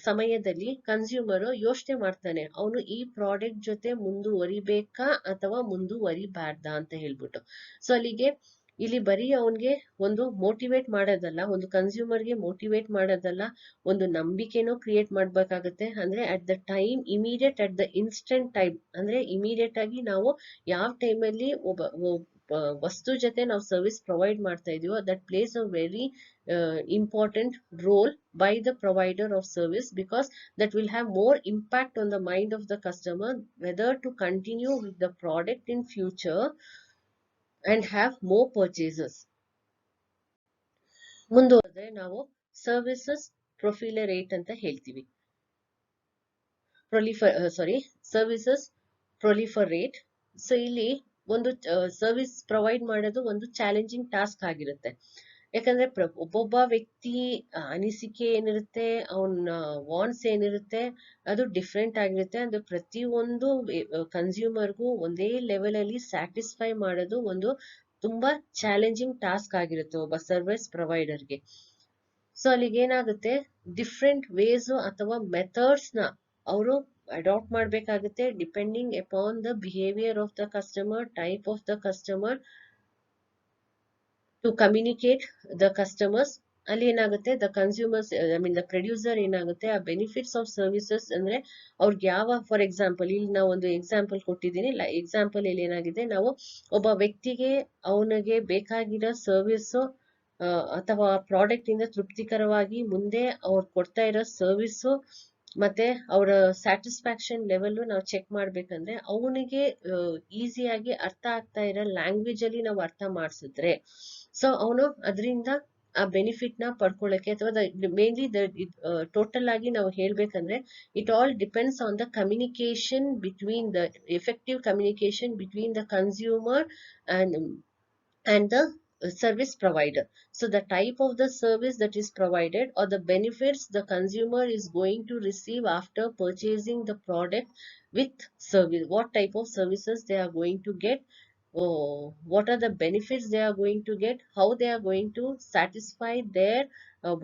ಸಮಯದಲ್ಲಿ ಕನ್ಸ್ಯೂಮರ್ ಯೋಚನೆ ಮಾಡ್ತಾನೆ, ಅವನು ಈ ಪ್ರಾಡಕ್ಟ್ ಜೊತೆ ಮುಂದುವರಿಬೇಕಾ ಅಥವಾ ಮುಂದುವರಿಬಾರ್ದಾ ಅಂತ ಹೇಳ್ಬಿಟ್ಟು. ಸೊ ಅಲ್ಲಿಗೆ ಇಲ್ಲಿ ಬರೀ ಅವನ್ಗೆ ಒಂದು ಮೋಟಿವೇಟ್ ಮಾಡೋದಲ್ಲ, ಒಂದು ಕನ್ಸ್ಯೂಮರ್ಗೆ ಮೋಟಿವೇಟ್ ಮಾಡೋದಲ್ಲ, ಒಂದು ನಂಬಿಕೆನೂ ಕ್ರಿಯೇಟ್ ಮಾಡ್ಬೇಕಾಗತ್ತೆ. ಅಂದ್ರೆ at the time immediate, at the instant time, ಅಂದ್ರೆ ಇಮಿಡಿಯೇಟ್ ಆಗಿ ನಾವು ಯಾವ ಟೈಮಲ್ಲಿ ಒಬ್ಬ ವಸ್ತು ಜೊತೆ ನಾವು ಸರ್ವಿಸ್ ಪ್ರೊವೈಡ್ ಮಾಡ್ತಾ ಇದೀವೋ that plays a very important role by the provider of service, because that will have more impact on the mind of the customer whether to continue with the product in future and have more purchases. ಮುಂದುವರೆದ್ರೆ ನಾವು services ಪ್ರೊಫಿಲರೇಟ್ ಅಂತ ಹೇಳ್ತೀವಿ. Services ಪ್ರೊಲಿಫರೇಟ್. So ಇಲ್ಲಿ ಒಂದು service provide ಮಾಡೋದು ಒಂದು challenging task ಆಗಿರುತ್ತೆ. ಯಾಕಂದ್ರೆ ಒಬ್ಬೊಬ್ಬ ವ್ಯಕ್ತಿ ಅನಿಸಿಕೆ ಏನಿರುತ್ತೆ, ಅವನ ವಾಂಟ್ಸ್ ಏನಿರುತ್ತೆ ಅದು ಡಿಫ್ರೆಂಟ್ ಆಗಿರುತ್ತೆ. ಅಂದ್ರೆ ಪ್ರತಿಯೊಂದು ಕನ್ಸ್ಯೂಮರ್ಗೂ ಒಂದೇ ಲೆವೆಲ್ ಅಲ್ಲಿ ಸ್ಯಾಟಿಸ್ಫೈ ಮಾಡೋದು ಒಂದು ತುಂಬಾ ಚಾಲೆಂಜಿಂಗ್ ಟಾಸ್ಕ್ ಆಗಿರುತ್ತೆ ಒಬ್ಬ ಸರ್ವಿಸ್ ಪ್ರೊವೈಡರ್ಗೆ. ಸೊ ಅಲ್ಲಿಗೆ ಏನಾಗುತ್ತೆ, ಡಿಫ್ರೆಂಟ್ ವೇಸ್ ಅಥವಾ ಮೆಥಡ್ಸ್ ನ ಅವರು ಅಡಾಪ್ಟ್ ಮಾಡ್ಬೇಕಾಗುತ್ತೆ depending upon the behaviour of the customer, type of the customer, to communicate the customers. ಅಲ್ಲಿ ಏನಾಗುತ್ತೆ, ದ ಕನ್ಸ್ಯೂಮರ್ಸ್ ದ ಪ್ರೊಡ್ಯೂಸರ್ ಏನಾಗುತ್ತೆ, ಆ ಬೆನಿಫಿಟ್ಸ್ ಆಫ್ ಸರ್ವಿಸಸ್ ಅಂದ್ರೆ ಅವ್ರಿಗೆ ಯಾವ, ಫಾರ್ ಎಕ್ಸಾಂಪಲ್ ಇಲ್ಲಿ ನಾವು ಒಂದು ಎಕ್ಸಾಂಪಲ್ ಕೊಟ್ಟಿದ್ದೀನಿ. ಎಕ್ಸಾಂಪಲ್ ಇಲ್ಲಿ ಏನಾಗಿದೆ, ನಾವು ಒಬ್ಬ ವ್ಯಕ್ತಿಗೆ ಅವನಿಗೆ ಬೇಕಾಗಿರೋ ಸರ್ವಿಸ್ ಅಥವಾ ಪ್ರಾಡಕ್ಟ್ ಇಂದ ತೃಪ್ತಿಕರವಾಗಿ ಮುಂದೆ ಅವ್ರು ಕೊಡ್ತಾ ಇರೋ ಸರ್ವಿಸು ಮತ್ತೆ ಅವರ ಸ್ಯಾಟಿಸ್ಫ್ಯಾಕ್ಷನ್ ಲೆವೆಲ್ ನಾವು ಚೆಕ್ ಮಾಡ್ಬೇಕಂದ್ರೆ ಅವನಿಗೆ ಈಸಿಯಾಗಿ ಅರ್ಥ ಆಗ್ತಾ ಇರೋ ಲ್ಯಾಂಗ್ವೇಜ್ ಅಲ್ಲಿ ನಾವು ಅರ್ಥ ಮಾಡಿಸಿದ್ರೆ ಸೊ ಅವನು ಅದರಿಂದ ಆ ಬೆನಿಫಿಟ್ ನ ಪಡ್ಕೊಳ್ಳಕ್ಕೆ ಅಥವಾ ಮೇನ್ಲಿ ಟೋಟಲ್ ಆಗಿ ನಾವು ಹೇಳ್ಬೇಕಂದ್ರೆ it all depends on the communication between the effective communication between the consumer and and the service provider. So the type of the service that is provided or the benefits the consumer is going to receive after purchasing the product with service, what type of services they are going to get, what are the benefits they are going to get, how they are going to satisfy their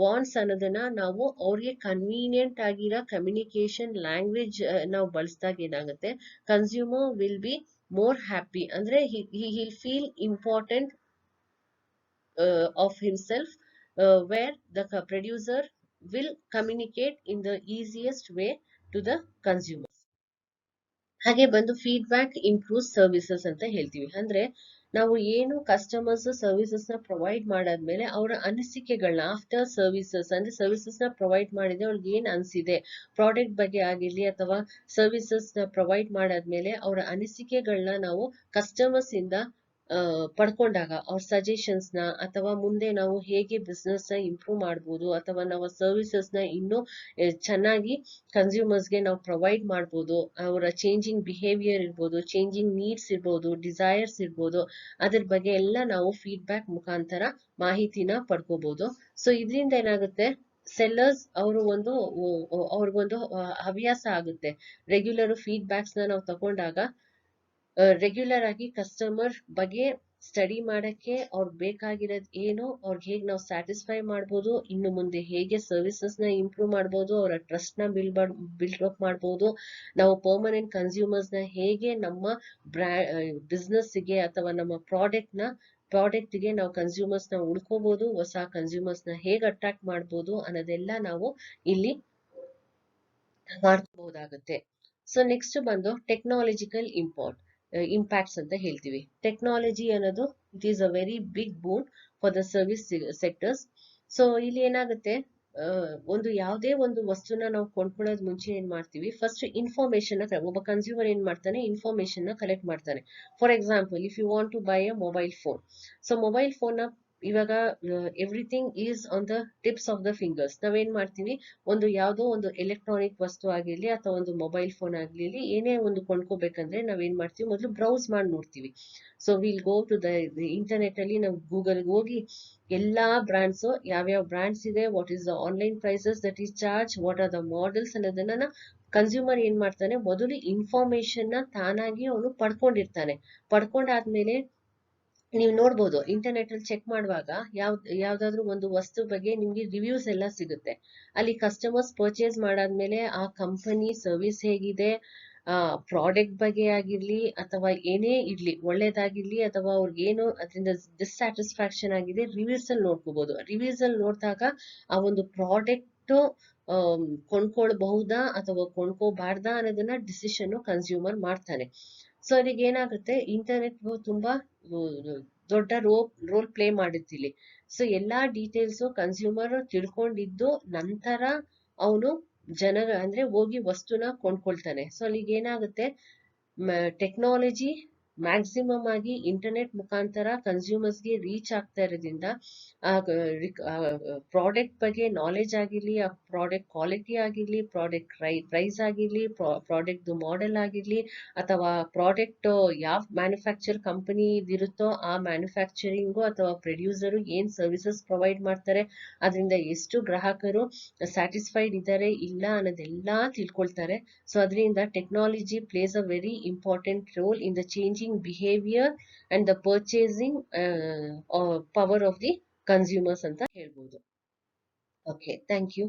wants ಅನ್ನೋದನ್ನ ನಾವು ಅವ್ರಿಗೆ convenient ಆಗಿರೋ communication language ನಾವು ಬಳಸಿದಾಗ ಏನಾಗುತ್ತೆ, consumer will be more happy, andre he'll feel important of himself, where the producer will communicate in the easiest way to the consumers. ಹಾಗೆ ಬಂದು feedback improve services ಅಂತ ಹೇಳ್ತೀವಿ. ಅಂದ್ರೆ ನಾವು ಏನು ಕಸ್ಟಮರ್ಸ್ ಸರ್ವಿಸಸ್ ನ ಪ್ರೊವೈಡ್ ಮಾಡಾದ್ಮೇಲೆ ಅವರ ಅನಿಸಿಕೆಗಳನ್ನ ಆಫ್ಟರ್ ಸರ್ವಿಸಸ್, ಅಂದ್ರೆ ಸರ್ವಿಸಸ್ ನ ಪ್ರೊವೈಡ್ ಮಾಡಿದ್ರೆ ಅವ್ರಿಗೆ ಏನ್ ಅನ್ಸಿದೆ ಪ್ರಾಡಕ್ಟ್ ಬಗ್ಗೆ ಆಗಿರ್ಲಿ ಅಥವಾ ಸರ್ವಿಸಸ್ ನ ಪ್ರೊವೈಡ್ ಮಾಡಾದ್ಮೇಲೆ ಅವರ ಅನಿಸಿಕೆಗಳನ್ನ ನಾವು ಕಸ್ಟಮರ್ಸ್ ಇಂದ ಪಡ್ಕೊಂಡಾಗ ಅವ್ರ ಸಜೆಷನ್ಸ್ ನ ಅಥವಾ ಮುಂದೆ ನಾವು ಹೇಗೆ ಬಿಸ್ನೆಸ್ ನ ಇಂಪ್ರೂವ್ ಮಾಡ್ಬೋದು ಅಥವಾ ನಾವು ಸರ್ವಿಸಸ್ ನ ಇನ್ನೂ ಚೆನ್ನಾಗಿ ಕನ್ಸ್ಯೂಮರ್ಸ್ ಗೆ ನಾವು ಪ್ರೊವೈಡ್ ಮಾಡ್ಬೋದು, ಅವರ ಚೇಂಜಿಂಗ್ ಬಿಹೇವಿಯರ್ ಇರ್ಬೋದು, ಚೇಂಜಿಂಗ್ ನೀಡ್ಸ್ ಇರ್ಬೋದು, ಡಿಸೈರ್ಸ್ ಇರ್ಬೋದು, ಅದ್ರ ಬಗ್ಗೆ ಎಲ್ಲ ನಾವು ಫೀಡ್ಬ್ಯಾಕ್ ಮುಖಾಂತರ ಮಾಹಿತಿನ ಪಡ್ಕೋಬಹುದು. ಸೊ ಇದರಿಂದ ಏನಾಗುತ್ತೆ, ಸೆಲ್ಲರ್ಸ್ ಅವರು ಅವ್ರಿಗೊಂದು ಹವ್ಯಾಸ ಆಗುತ್ತೆ. ರೆಗ್ಯುಲರ್ ಫೀಡ್ಬ್ಯಾಕ್ಸ್ ನ ನಾವು ತಗೊಂಡಾಗ ರೆಗ್ಯುಲರ್ ಆಗಿ ಕಸ್ಟಮರ್ ಬಗ್ಗೆ ಸ್ಟಡಿ ಮಾಡಕ್ಕೆ ಅವ್ರಿಗೆ ಬೇಕಾಗಿರೋದು ಏನು, ಅವ್ರಿಗೆ ಹೇಗೆ ನಾವು ಸ್ಯಾಟಿಸ್ಫೈ ಮಾಡ್ಬೋದು, ಇನ್ನು ಮುಂದೆ ಹೇಗೆ ಸರ್ವಿಸಸ್ ನ ಇಂಪ್ರೂವ್ ಮಾಡ್ಬೋದು, ಅವರ ಟ್ರಸ್ಟ್ ನ ಬಿಲ್ಡ್ ಅಪ್ ಮಾಡ್ಬೋದು, ನಾವು ಪರ್ಮನೆಂಟ್ ಕನ್ಸ್ಯೂಮರ್ಸ್ ನ ಹೇಗೆ ನಮ್ಮ ಬಿಸ್ನೆಸ್ ಗೆ ಅಥವಾ ನಮ್ಮ ಪ್ರಾಡಕ್ಟ್ ಗೆ ನಾವು ಕನ್ಸ್ಯೂಮರ್ಸ್ ನ ಉಳ್ಕೋಬಹುದು, ಹೊಸ ಕನ್ಸ್ಯೂಮರ್ಸ್ ನ ಹೇಗೆ ಅಟ್ರಾಕ್ಟ್ ಮಾಡ್ಬೋದು ಅನ್ನೋದೆಲ್ಲ ನಾವು ಇಲ್ಲಿ ಮಾಡ್ಕೋಬಹುದಾಗುತ್ತೆ. ಸೊ ನೆಕ್ಸ್ಟ್ ಬಂದು ಟೆಕ್ನಾಲಜಿಕಲ್ ಇಂಪ್ಯಾಕ್ಟ್ಸ್ ಅಂತ ಹೇಳ್ತೀವಿ. ಟೆಕ್ನಾಲಜಿ ಅನ್ನೋದು it is a very big boon for the service sectors. So ಇಲ್ಲಿ ಏನಾಗುತ್ತೆ, ಒಂದು ಯಾವುದೇ ಒಂದು ವಸ್ತುನ ನಾವು ಕೊಂಡ್ಕೊಳ್ಳೋದ್ ಮುಂಚೆ ಏನ್ ಮಾಡ್ತೀವಿ, ಫಸ್ಟ್ ಇನ್ಫಾರ್ಮೇಶನ್ ಒಬ್ಬ ಕನ್ಸ್ಯೂಮರ್ ಏನ್ ಮಾಡ್ತಾನೆ, ಇನ್ಫಾರ್ಮೇಶನ್ ನ ಕಲೆಕ್ಟ್ ಮಾಡ್ತಾನೆ. For example, if you want to buy a mobile phone, so mobile phone ನ ಇವಾಗ everything is on the tips of the fingers. ನಾವೇನ್ ಮಾಡ್ತೀವಿ, ಒಂದು ಯಾವುದೋ ಒಂದು ಎಲೆಕ್ಟ್ರಾನಿಕ್ ವಸ್ತು ಆಗಿರ್ಲಿ ಅಥವಾ ಒಂದು ಮೊಬೈಲ್ ಫೋನ್ ಆಗ್ಲಿ, ಏನೇ ಒಂದು ಕೊಂಡ್ಕೋಬೇಕಂದ್ರೆ ನಾವೇನ್ ಮಾಡ್ತೀವಿ, ಮೊದಲು ಬ್ರೌಸ್ ಮಾಡಿ ನೋಡ್ತೀವಿ. So will go to the internet ಅಲ್ಲಿ ನಾವು ಗೂಗಲ್ ಹೋಗಿ ಎಲ್ಲಾ ಬ್ರಾಂಡ್ಸ್, ಯಾವ್ಯಾವ ಬ್ರಾಂಡ್ಸ್ ಇದೆ, what is the online prices that is charge, what are the models ಅನ್ನೋದನ್ನ ಕನ್ಸ್ಯೂಮರ್ ಏನ್ ಮಾಡ್ತಾನೆ, ಮೊದಲು ಇನ್ಫಾರ್ಮೇಶನ್ ನ ತಾನಾಗಿ ಅವನು ಪಡ್ಕೊಂಡಾದ್ಮೇಲೆ ನೀವು ನೋಡ್ಬೋದು, ಇಂಟರ್ನೆಟ್ ಅಲ್ಲಿ ಚೆಕ್ ಮಾಡುವಾಗ ಯಾವ್ದಾದ್ರು ಒಂದು ವಸ್ತು ಬಗ್ಗೆ ನಿಮ್ಗೆ ರಿವ್ಯೂಸ್ ಎಲ್ಲ ಸಿಗುತ್ತೆ. ಅಲ್ಲಿ ಕಸ್ಟಮರ್ಸ್ ಪರ್ಚೇಸ್ ಮಾಡಾದ್ಮೇಲೆ ಆ ಕಂಪನಿ ಸರ್ವಿಸ್ ಹೇಗಿದೆ, ಪ್ರಾಡಕ್ಟ್ ಬಗ್ಗೆ ಆಗಿರ್ಲಿ ಅಥವಾ ಏನೇ ಇರ್ಲಿ, ಒಳ್ಳೇದಾಗಿರ್ಲಿ ಅಥವಾ ಅವ್ರಿಗೇನು ಅದರಿಂದ ಡಿಸ್ಸ್ಯಾಟಿಸ್ಫ್ಯಾಕ್ಷನ್ ಆಗಿದೆ, ರಿವ್ಯೂಸ್ ಅಲ್ಲಿ ನೋಡ್ಕೋಬಹುದು. ರಿವ್ಯೂಸ್ ಅಲ್ಲಿ ನೋಡಿದಾಗ ಆ ಒಂದು ಪ್ರಾಡಕ್ಟ್ ಕೊಂಡ್ಕೊಳ್ಬಹುದಾ ಅಥವಾ ಕೊಂಡ್ಕೋಬಾರ್ದಾ ಅನ್ನೋದನ್ನ ಡಿಸಿಷನ್ ಕನ್ಸ್ಯೂಮರ್ ಮಾಡ್ತಾನೆ. ಸೊ ಅದಕ್ಕೆ ಏನಾಗುತ್ತೆ, ಇಂಟರ್ನೆಟ್ ತುಂಬಾ ದೊಡ್ಡ ರೋಲ್ ಪ್ಲೇ ಮಾಡುತ್ತಿಲ್ಲಿ. ಸೊ ಎಲ್ಲಾ ಡೀಟೇಲ್ಸ್ ಕನ್ಸ್ಯೂಮರ್ ತಿಳ್ಕೊಂಡಿದ್ದು ನಂತರ ಅವನು ಅಂದ್ರೆ ಹೋಗಿ ವಸ್ತುನ ಕೊಂಡ್ಕೊಳ್ತಾನೆ. ಸೊ ಅಲ್ಲಿಗೆ ಏನಾಗುತ್ತೆ, ಟೆಕ್ನಾಲಜಿ ಮ್ಯಾಕ್ಸಿಮಮ್ ಆಗಿ ಇಂಟರ್ನೆಟ್ ಮುಖಾಂತರ ಕನ್ಸ್ಯೂಮರ್ಸ್ ಗೆ ರೀಚ್ ಆಗ್ತಾ ಇರೋದ್ರಿಂದ ಪ್ರಾಡಕ್ಟ್ ಬಗ್ಗೆ ನಾಲೆಜ್ ಆಗಿರ್ಲಿ, ಆ ಪ್ರಾಡಕ್ಟ್ ಕ್ವಾಲಿಟಿ ಆಗಿರ್ಲಿ, ಪ್ರಾಡಕ್ಟ್ ಪ್ರೈಸ್ ಆಗಿರ್ಲಿ, ಪ್ರಾಡಕ್ಟ್ ಮಾಡೆಲ್ ಆಗಿರ್ಲಿ, ಅಥವಾ ಪ್ರಾಡಕ್ಟ್ ಯಾವ ಮ್ಯಾನುಫ್ಯಾಕ್ಚರ್ ಕಂಪನಿ ಇರುತ್ತೋ ಆ ಮ್ಯಾನುಫ್ಯಾಕ್ಚರಿಂಗು ಅಥವಾ ಪ್ರೊಡ್ಯೂಸರು ಏನ್ ಸರ್ವಿಸಸ್ ಪ್ರೊವೈಡ್ ಮಾಡ್ತಾರೆ, ಅದರಿಂದ ಎಷ್ಟು ಗ್ರಾಹಕರು ಸ್ಯಾಟಿಸ್ಫೈಡ್ ಇದ್ದಾರೆ ಇಲ್ಲ ಅನ್ನೋದೆಲ್ಲಾ ತಿಳ್ಕೊಳ್ತಾರೆ. ಸೊ ಅದರಿಂದ technology plays a very important role in the changing behaviour and the purchasing power of the consumers ಅಂತ ಹೇಳ್ಬೋದು. Okay, thank you.